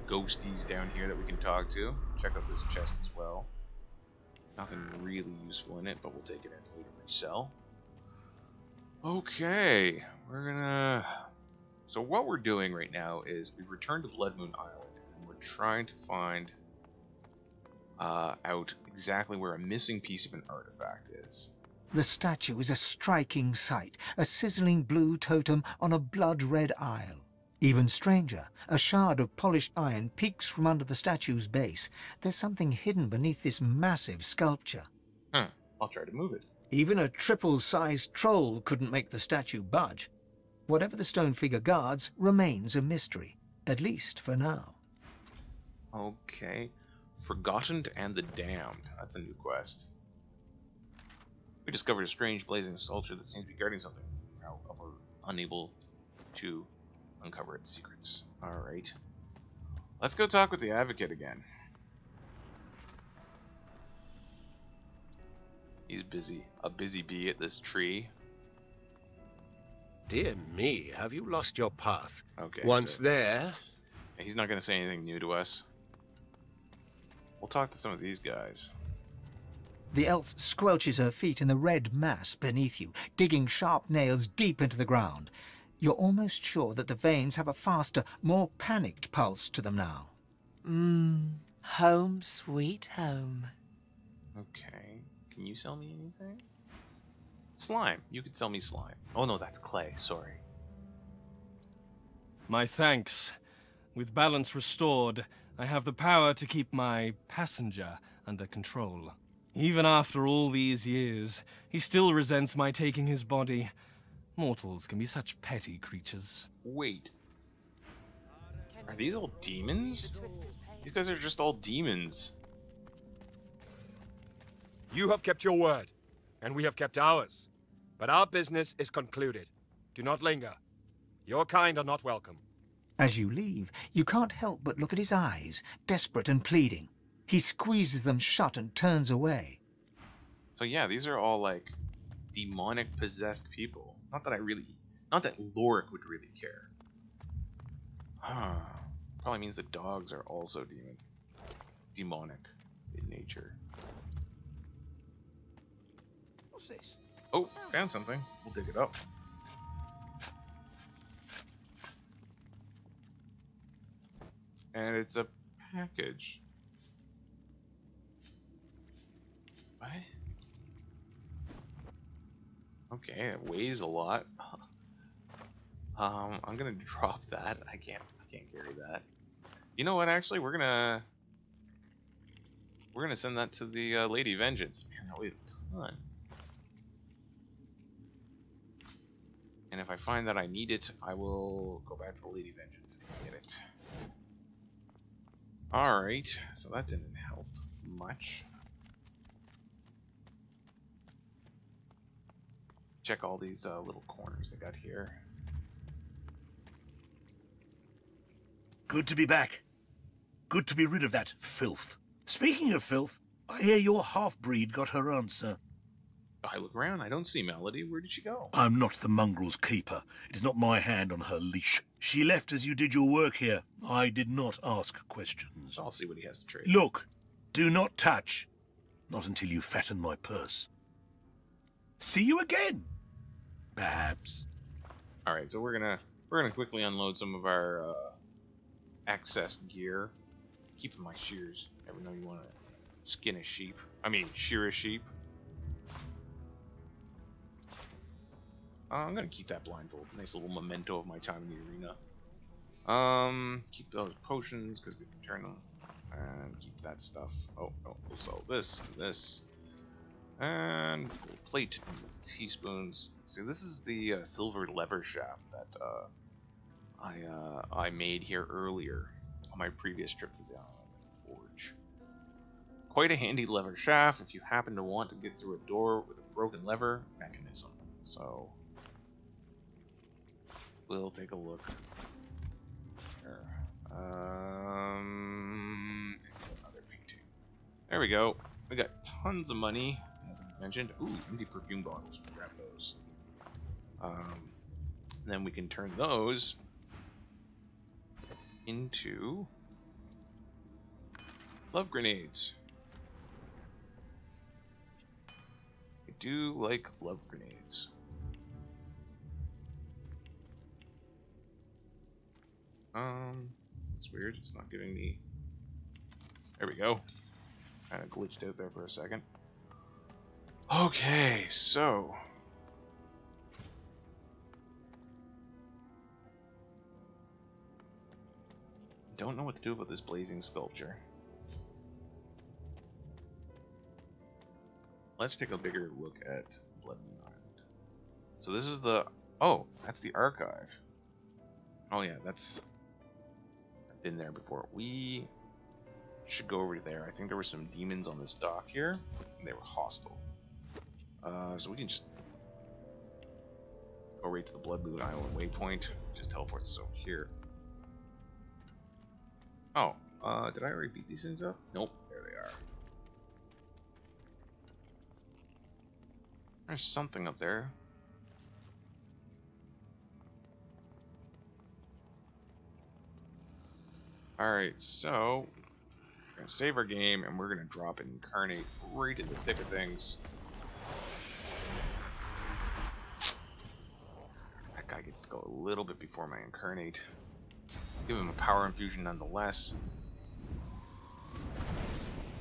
ghosties down here that we can talk to. Check out this chest as well. Nothing really useful in it, but we'll take it in later resell. Okay, we're gonna... So what we're doing right now is we've returned to Bloodmoon Island, and we're trying to find out exactly where a missing piece of an artifact is. The statue is a striking sight, a sizzling blue totem on a blood-red isle. Even stranger, a shard of polished iron peeks from under the statue's base. There's something hidden beneath this massive sculpture. I'll try to move it. Even a triple-sized troll couldn't make the statue budge. Whatever the stone figure guards remains a mystery, at least for now. Okay. Forgotten and the Damned. That's a new quest. We discovered a strange blazing sculpture that seems to be guarding something. However, we're unable to uncover its secrets. Alright. Let's go talk with the Advocate again. He's busy. A busy bee at this tree. Dear me, have you lost your path? Okay. Once so there... he's not going to say anything new to us. We'll talk to some of these guys. The elf squelches her feet in the red mass beneath you, digging sharp nails deep into the ground. You're almost sure that the veins have a faster, more panicked pulse to them now. Home sweet home. Okay. Can you sell me anything? Slime. You could sell me slime. Oh no, that's clay. Sorry. My thanks. With balance restored, I have the power to keep my passenger under control. Even after all these years, he still resents my taking his body. Mortals can be such petty creatures. Wait. Are these all demons? These guys are just all demons. You have kept your word, and we have kept ours. But our business is concluded. Do not linger. Your kind are not welcome. As you leave, you can't help but look at his eyes, desperate and pleading. He squeezes them shut and turns away. So yeah, these are all like demonic possessed people. Not that Loric would really care. Probably means the dogs are also demonic in nature. What's this? Oh, found something. We'll dig it up. And it's a package. What? Okay, it weighs a lot. I'm gonna drop that. I can't carry that. You know what? Actually, we're gonna send that to the Lady Vengeance. Man, that weighs a ton. And if I find that I need it, I will go back to the Lady Vengeance and get it. Alright, so that didn't help much. Check all these little corners they got here. Good to be back. Good to be rid of that filth. Speaking of filth, I hear your half-breed got her answer. I look around, I don't see Melody. Where did she go? I'm not the mongrel's keeper. It is not my hand on her leash. She left as you did your work here. I did not ask questions. I'll see what he has to trade. Look, do not touch. Not until you fatten my purse. See you again. Perhaps. Alright, so we're gonna quickly unload some of our excess gear. Keeping my shears. Never know you wanna skin a sheep. I mean shear a sheep. I'm gonna keep that blindfold. Nice little memento of my time in the arena. Keep those potions because we can turn them, and keep that stuff. Oh, we'll sell this and this, and we'll plate and teaspoons. See, this is the silver lever shaft that I made here earlier on my previous trip to the forge. Quite a handy lever shaft if you happen to want to get through a door with a broken lever mechanism. So we'll take a look. Here. Another painting. There we go. We got tons of money, as I mentioned. Ooh, empty perfume bottles. We'll grab those. Then we can turn those into love grenades. I do like love grenades. It's weird. It's not giving me... There we go. Kind of glitched out there for a second. Okay, so... Don't know what to do about this blazing sculpture. Let's take a bigger look at Bloodmoon Island. So this is the... Oh, that's the archive. Oh yeah, that's... I've been there before. We should go over there. I think there were some demons on this dock here, and they were hostile. So we can just go right to the Bloodmoon Island waypoint. Just teleport this over here. Oh, did I already beat these things up? Nope, there they are. There's something up there. Alright, so we're gonna save our game and we're gonna drop Incarnate right in the thick of things. That guy gets to go a little bit before my Incarnate. Give him a power infusion nonetheless.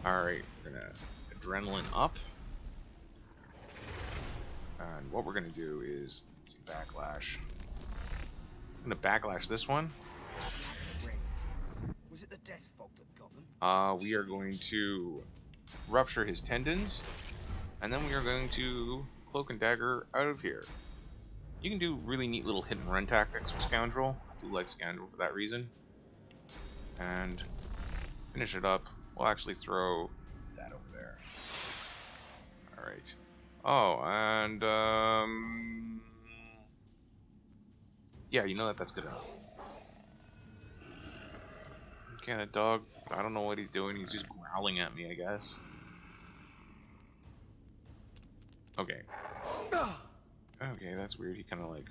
Alright, we're gonna adrenaline up. And what we're gonna do is, let's see, backlash. I'm gonna backlash this one. Was it the death fog that got them? We are going to rupture his tendons, and then we are going to cloak and dagger out of here. You can do really neat little hit and run tactics with Scoundrel. I do like Scoundrel for that reason. And finish it up. We'll actually throw that over there. Alright. Oh, and yeah, you know that's good enough. Okay, that dog, I don't know what he's doing. He's just growling at me, I guess. Okay. Okay, that's weird. He kind of like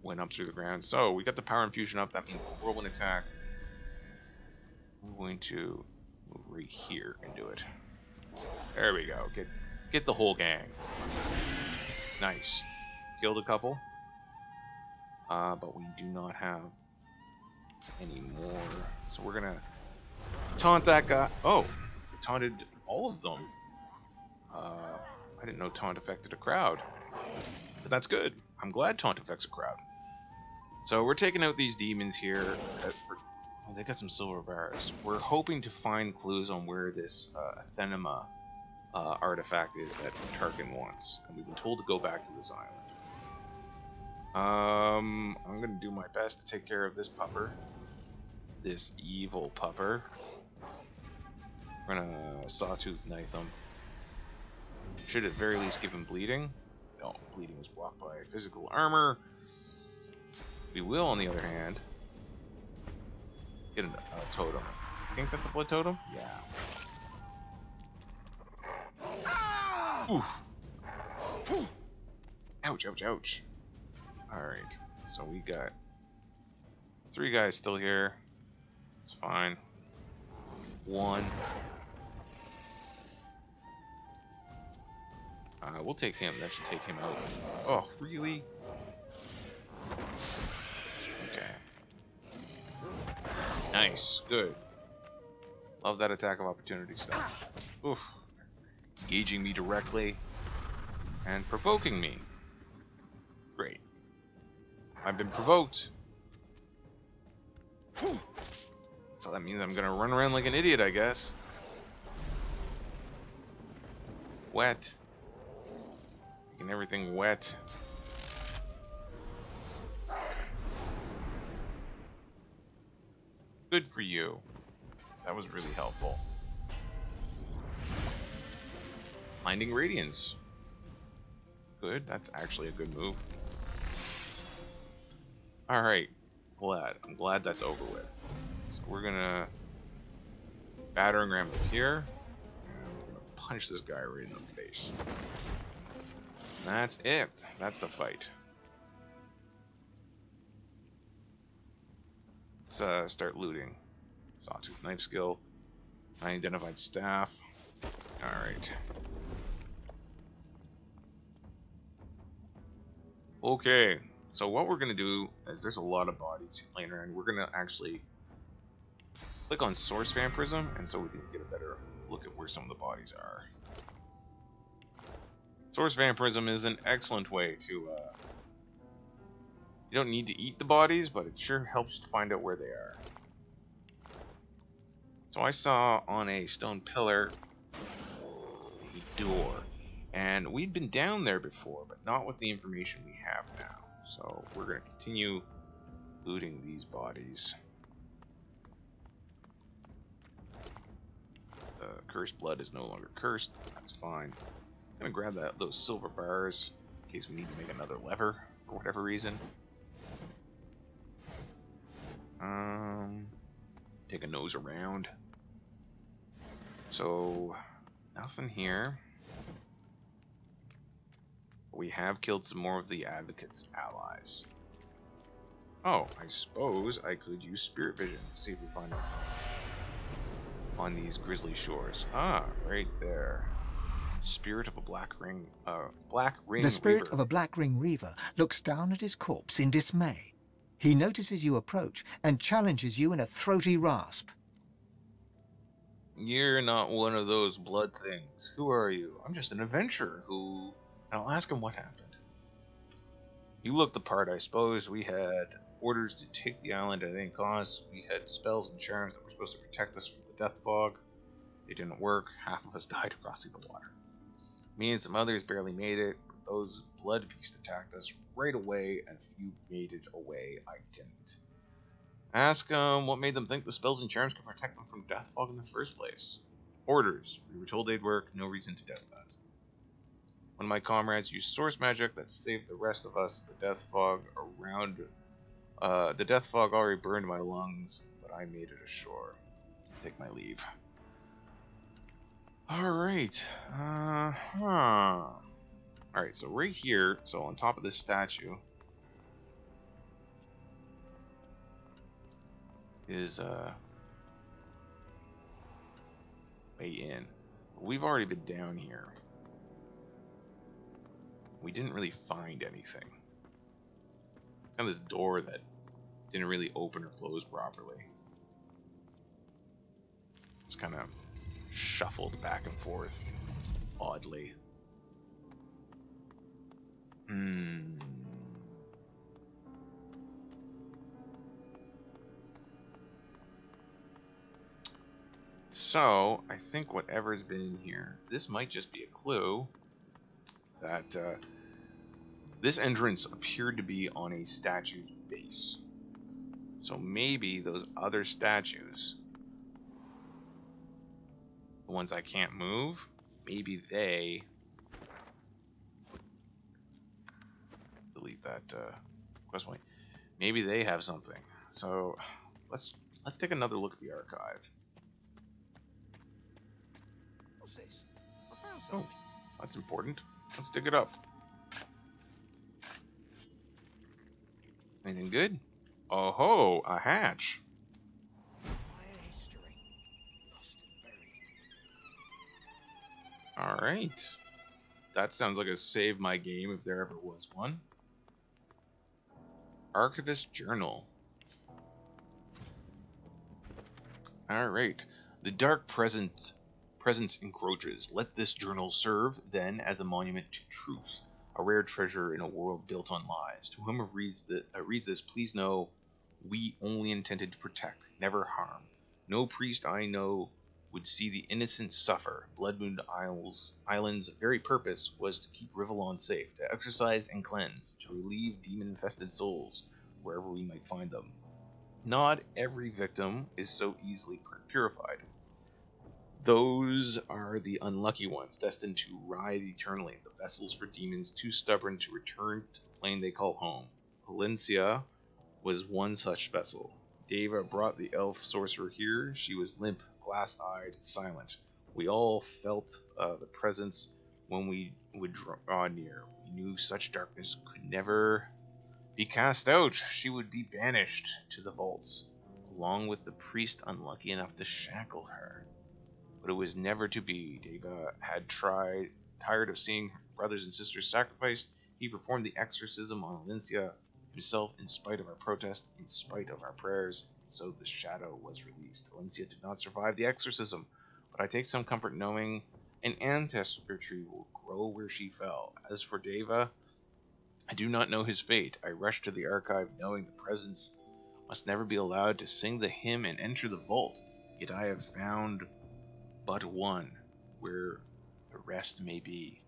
went up through the ground. So we got the power infusion up. That means a whirlwind attack. I'm going to move right here and do it. There we go. Get the whole gang. Nice. Killed a couple. But we do not have any more. So we're gonna taunt that guy. Oh, taunted all of them. I didn't know taunt affected a crowd. But that's good. I'm glad taunt affects a crowd. So we're taking out these demons here. Oh, they got some silver bars. We're hoping to find clues on where this Athenema artifact is that Tarquin wants. And we've been told to go back to this island. I'm gonna do my best to take care of this pupper. This evil pupper. We're gonna sawtooth knife him. Should at very least give him bleeding. No, bleeding is blocked by physical armor. We will, on the other hand, get a totem. I think that's a blood totem? Yeah. Oof. Ouch, ouch, ouch. Alright, so we got 3 guys still here. It's fine. 1. We'll take him. That should take him out. Oh, really? Okay. Nice. Good. Love that attack of opportunity stuff. Oof. Engaging me directly and provoking me. Great. I've been provoked. So that means I'm gonna run around like an idiot, I guess. Wet. Making everything wet. Good for you. That was really helpful. Blinding Radiance. Good, that's actually a good move. Alright, I'm glad that's over with. So we're gonna battering ram up here. And we're gonna punch this guy right in the face. And that's it. That's the fight. Let's start looting. Sawtooth knife skill. Unidentified staff. Alright. Okay, so what we're gonna do is there's a lot of bodies laying around. We're gonna actually click on Source Vampirism, and so we can get a better look at where some of the bodies are. Source Vampirism is an excellent way to, you don't need to eat the bodies, but it sure helps to find out where they are. So I saw on a stone pillar a door, and we'd been down there before, but not with the information we have now. So we're going to continue looting these bodies. The cursed blood is no longer cursed. That's fine. I'm going to grab those silver bars in case we need to make another lever for whatever reason. Take a nose around. So, nothing here. We have killed some more of the Advocate's allies. Oh, I suppose I could use Spirit Vision to see if we find anything on these grisly shores. Ah, right there. Spirit of a black ring The spirit reaver. of a black ring reaver looks down at his corpse in dismay. He notices you approach and challenges you in a throaty rasp. You're not one of those blood things. Who are you? I'm just an adventurer who... And I'll ask him what happened. You look the part, I suppose. We had orders to take the island at any cost. We had spells and charms that were supposed to protect us from the death fog. They didn't work. Half of us died crossing the water. Me and some others barely made it, but those blood beasts attacked us right away, and few made it away. I didn't. Ask what made them think the spells and charms could protect them from death fog in the first place. Orders. We were told they'd work. No reason to doubt that. One of my comrades used source magic that saved the rest of us. The death fog already burned my lungs, but I made it ashore. Take my leave. Alright. Alright, so right here, so on top of this statue, is way in. We've already been down here. We didn't really find anything. And this door that didn't really open or close properly. Just kind of shuffled back and forth oddly. So, I think whatever's been in here, this might just be a clue that this entrance appeared to be on a statue's base. So maybe those other statues, the ones I can't move, maybe they... Delete that quest point. Maybe they have something. So let's take another look at the archive. What's this? I found something. Oh, that's important. Let's dig it up. Anything good? Oh ho, a hatch. Alright. That sounds like a save my game if there ever was one. Archivist Journal. Alright. The dark presence encroaches. Let this journal serve, then, as a monument to truth, a rare treasure in a world built on lies. To whomever reads this, please know we only intended to protect, never harm. No priest I know would see the innocent suffer. Bloodmoon Island's very purpose was to keep Rivellon safe, to exorcise and cleanse, to relieve demon-infested souls wherever we might find them. Not every victim is so easily purified. Those are the unlucky ones, destined to ride eternally, the vessels for demons too stubborn to return to the plane they call home. Valencia was one such vessel. Deva brought the elf sorcerer here. She was limp, glass-eyed, silent. We all felt the presence when we would draw near. We knew such darkness could never be cast out. She would be banished to the vaults, along with the priest unlucky enough to shackle her. But it was never to be. Deva had tired of seeing her brothers and sisters sacrificed. He performed the exorcism on Valencia himself in spite of our protest, in spite of our prayers. So the shadow was released. Valencia did not survive the exorcism, but I take some comfort knowing an ancestor tree will grow where she fell. As for Deva, I do not know his fate. I rushed to the archive knowing the presence must never be allowed to sing the hymn and enter the vault. Yet I have found but one, where the rest may be.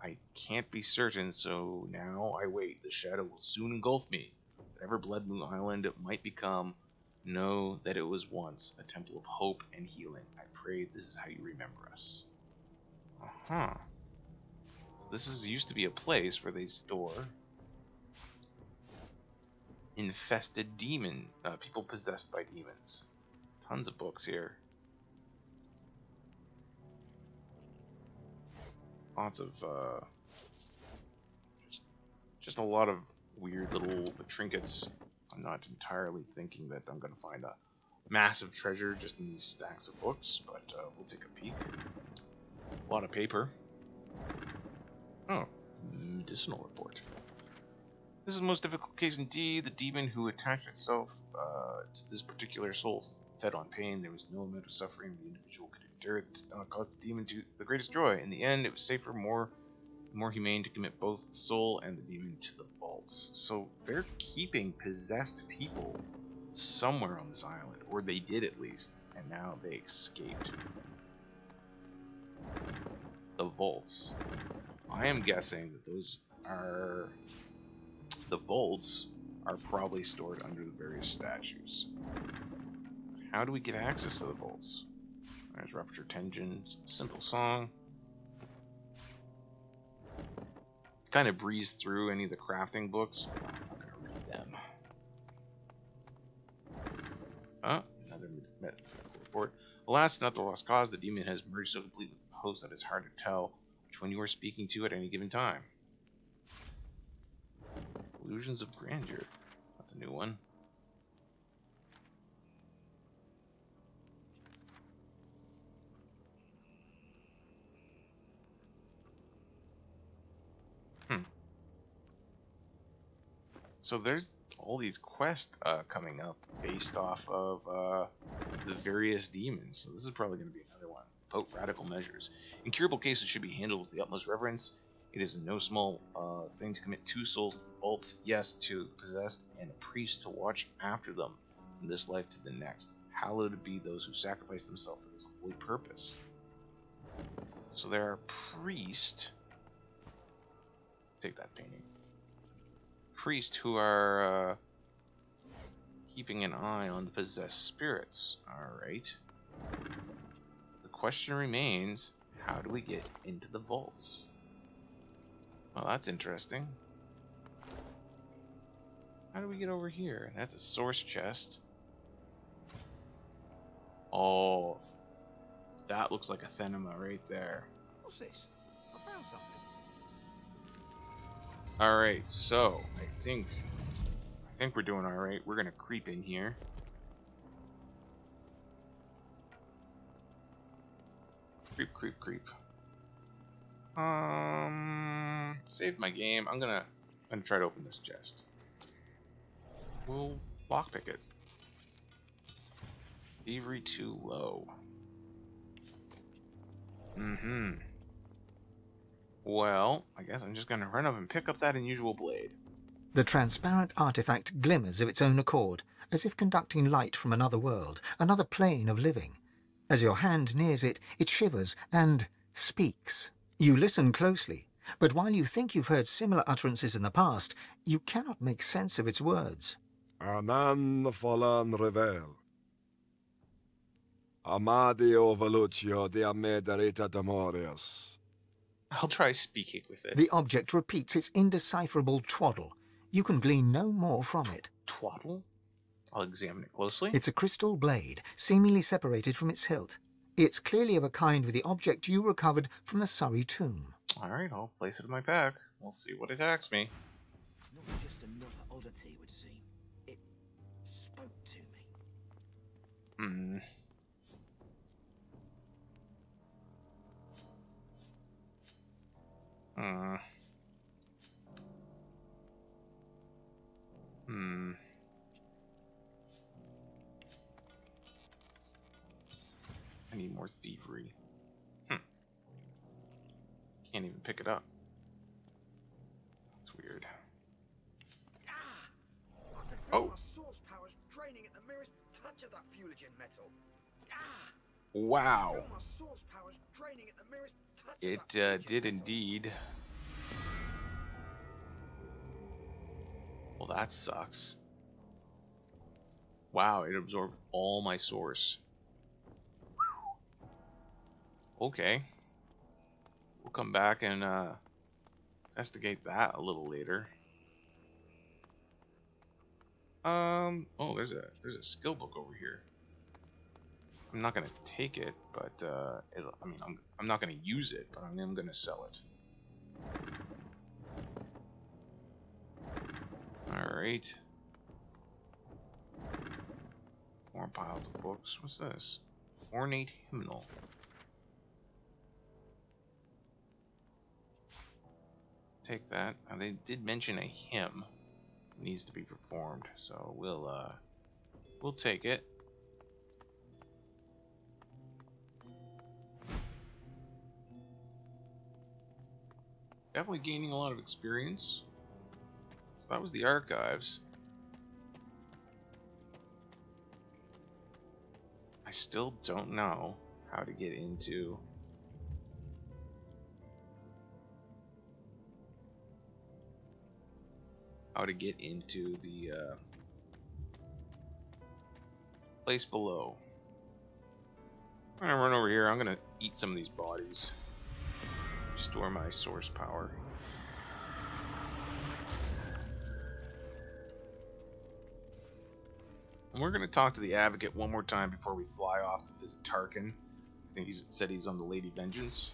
I can't be certain, so now I wait. The shadow will soon engulf me. Whatever Bloodmoon Island might become, know that it was once a temple of hope and healing. I pray this is how you remember us. So this used to be a place where they store infested people possessed by demons. Tons of books here. Lots of just a lot of weird little trinkets. I'm not entirely thinking that I'm going to find a massive treasure just in these stacks of books, but we'll take a peek. A lot of paper. Oh, medicinal report. This is the most difficult case indeed. The demon who attached itself to this particular soul fed on pain. There was no amount of suffering the individual could endure that did not cause the demon to the greatest joy. In the end, it was safer, more humane to commit both the soul and the demon to the vaults. So they're keeping possessed people somewhere on this island, or they did at least, and now they escaped. The vaults. I am guessing that those are the vaults are probably stored under the various statues. How do we get access to the vaults? There's Rupture Tensions, Simple Song. Kind of breeze through any of the crafting books. I'm not going to read them. Another medical report. Alas, not the lost cause. The demon has merged so completely with the host that it's hard to tell which one you are speaking to at any given time. Illusions of Grandeur. That's a new one. So there's all these quests coming up based off of the various demons. So this is probably going to be another one. Vote radical measures. Incurable cases should be handled with the utmost reverence. It is no small thing to commit 2 souls to the vaults, yes, to the possessed, and a priest to watch after them from this life to the next. Hallowed be those who sacrifice themselves for this holy purpose. So there are priests. Take that painting. Priests who are keeping an eye on the possessed spirits. Alright. The question remains, how do we get into the vaults? Well, that's interesting. How do we get over here? That's a source chest. Oh, that looks like a Thenema right there. What's this? I found something. Alright, so I think we're doing alright. We're gonna creep in here. Creep. Saved my game. I'm gonna try to open this chest. We'll lockpick it. Thievery too low. Well, I guess I'm just gonna run up and pick up that unusual blade. The transparent artifact glimmers of its own accord, as if conducting light from another world, another plane of living. As your hand nears it, it shivers and speaks. You listen closely, but while you think you've heard similar utterances in the past, you cannot make sense of its words. Anan falan revel. Amadio velucio de amederita demorias. I'll try speaking with it. The object repeats its indecipherable twaddle. You can glean no more from it. Twaddle? I'll examine it closely. It's a crystal blade, seemingly separated from its hilt. It's clearly of a kind with the object you recovered from the Surrey tomb. Alright, I'll place it in my pack. We'll see what attacks me. Not just another oddity, it would seem. It spoke to me. need more thievery. Can't even pick it up. That's weird. Oh. Source power's draining at the merest touch of that fuligen metal. Wow. My source power's draining at the merest touch It of that did indeed. Well, that sucks. Wow, it absorbed all my source. Okay. We'll come back and investigate that a little later. Oh, there's a skill book over here. I'm not gonna take it, but I mean, I'm not gonna use it, but I'm gonna sell it. All right. More piles of books. What's this? Ornate hymnal. Take that. Now, they did mention a hymn needs to be performed, so we'll take it. Definitely gaining a lot of experience. So that was the archives. I still don't know how to get into the place below. I'm gonna run over here. I'm gonna eat some of these bodies. Restore my source power. And we're gonna talk to the Advocate one more time before we fly off to visit Tarquin. I think he said he's on the Lady Vengeance.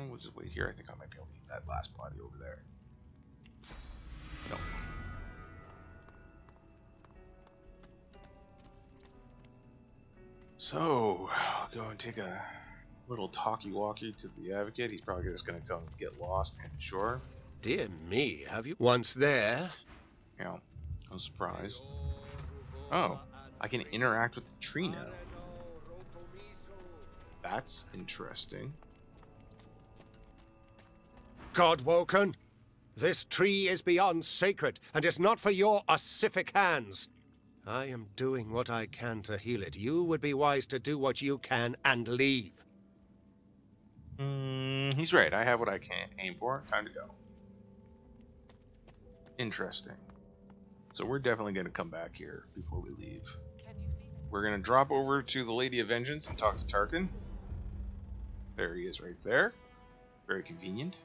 We'll just wait here. I think I might be able to eat that last body over there. No. So, I'll go and take a little talkie-walkie to the Advocate. He's probably just going to tell me to get lost and sure. Dear me, have you? Once there? Yeah, I'm surprised. Oh, I can interact with the tree now. That's interesting. Godwoken, this tree is beyond sacred and is not for your ossific hands. I am doing what I can to heal it. You would be wise to do what you can and leave. He's right. I have what I can aim for. Time to go. Interesting. So we're definitely going to come back here before we leave. We're going to drop over to the Lady of Vengeance and talk to Tarquin. There he is right there. Very convenient.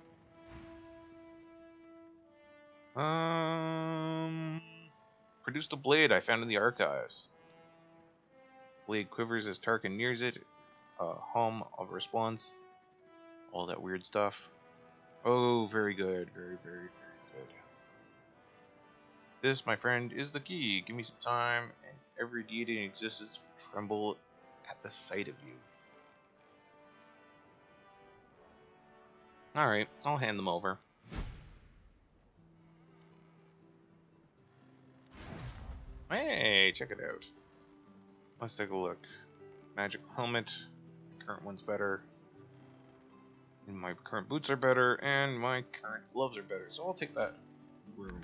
Produced a blade I found in the archives. Blade quivers as Tarquin nears it. Hum of response. All that weird stuff. Oh, very good. Very, very, very good. This, my friend, is the key. Give me some time, and every deity in existence will tremble at the sight of you. Alright, I'll hand them over. Hey, check it out. Let's take a look. Magic helmet. Current one's better. And my current boots are better, and my current gloves are better. So I'll take that room.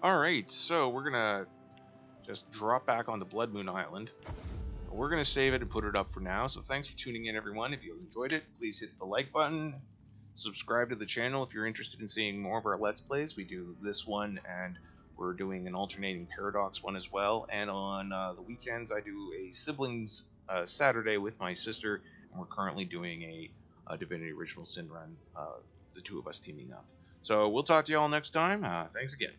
Alright, so we're gonna just drop back onto Bloodmoon Island. We're gonna save it and put it up for now. So thanks for tuning in, everyone. If you enjoyed it, please hit the like button. Subscribe to the channel if you're interested in seeing more of our Let's Plays. We do this one, and we're doing an alternating Paradox one as well. And on the weekends, I do a Siblings Saturday with my sister, and we're currently doing a Divinity Original Sin run, the two of us teaming up. So we'll talk to you all next time. Thanks again.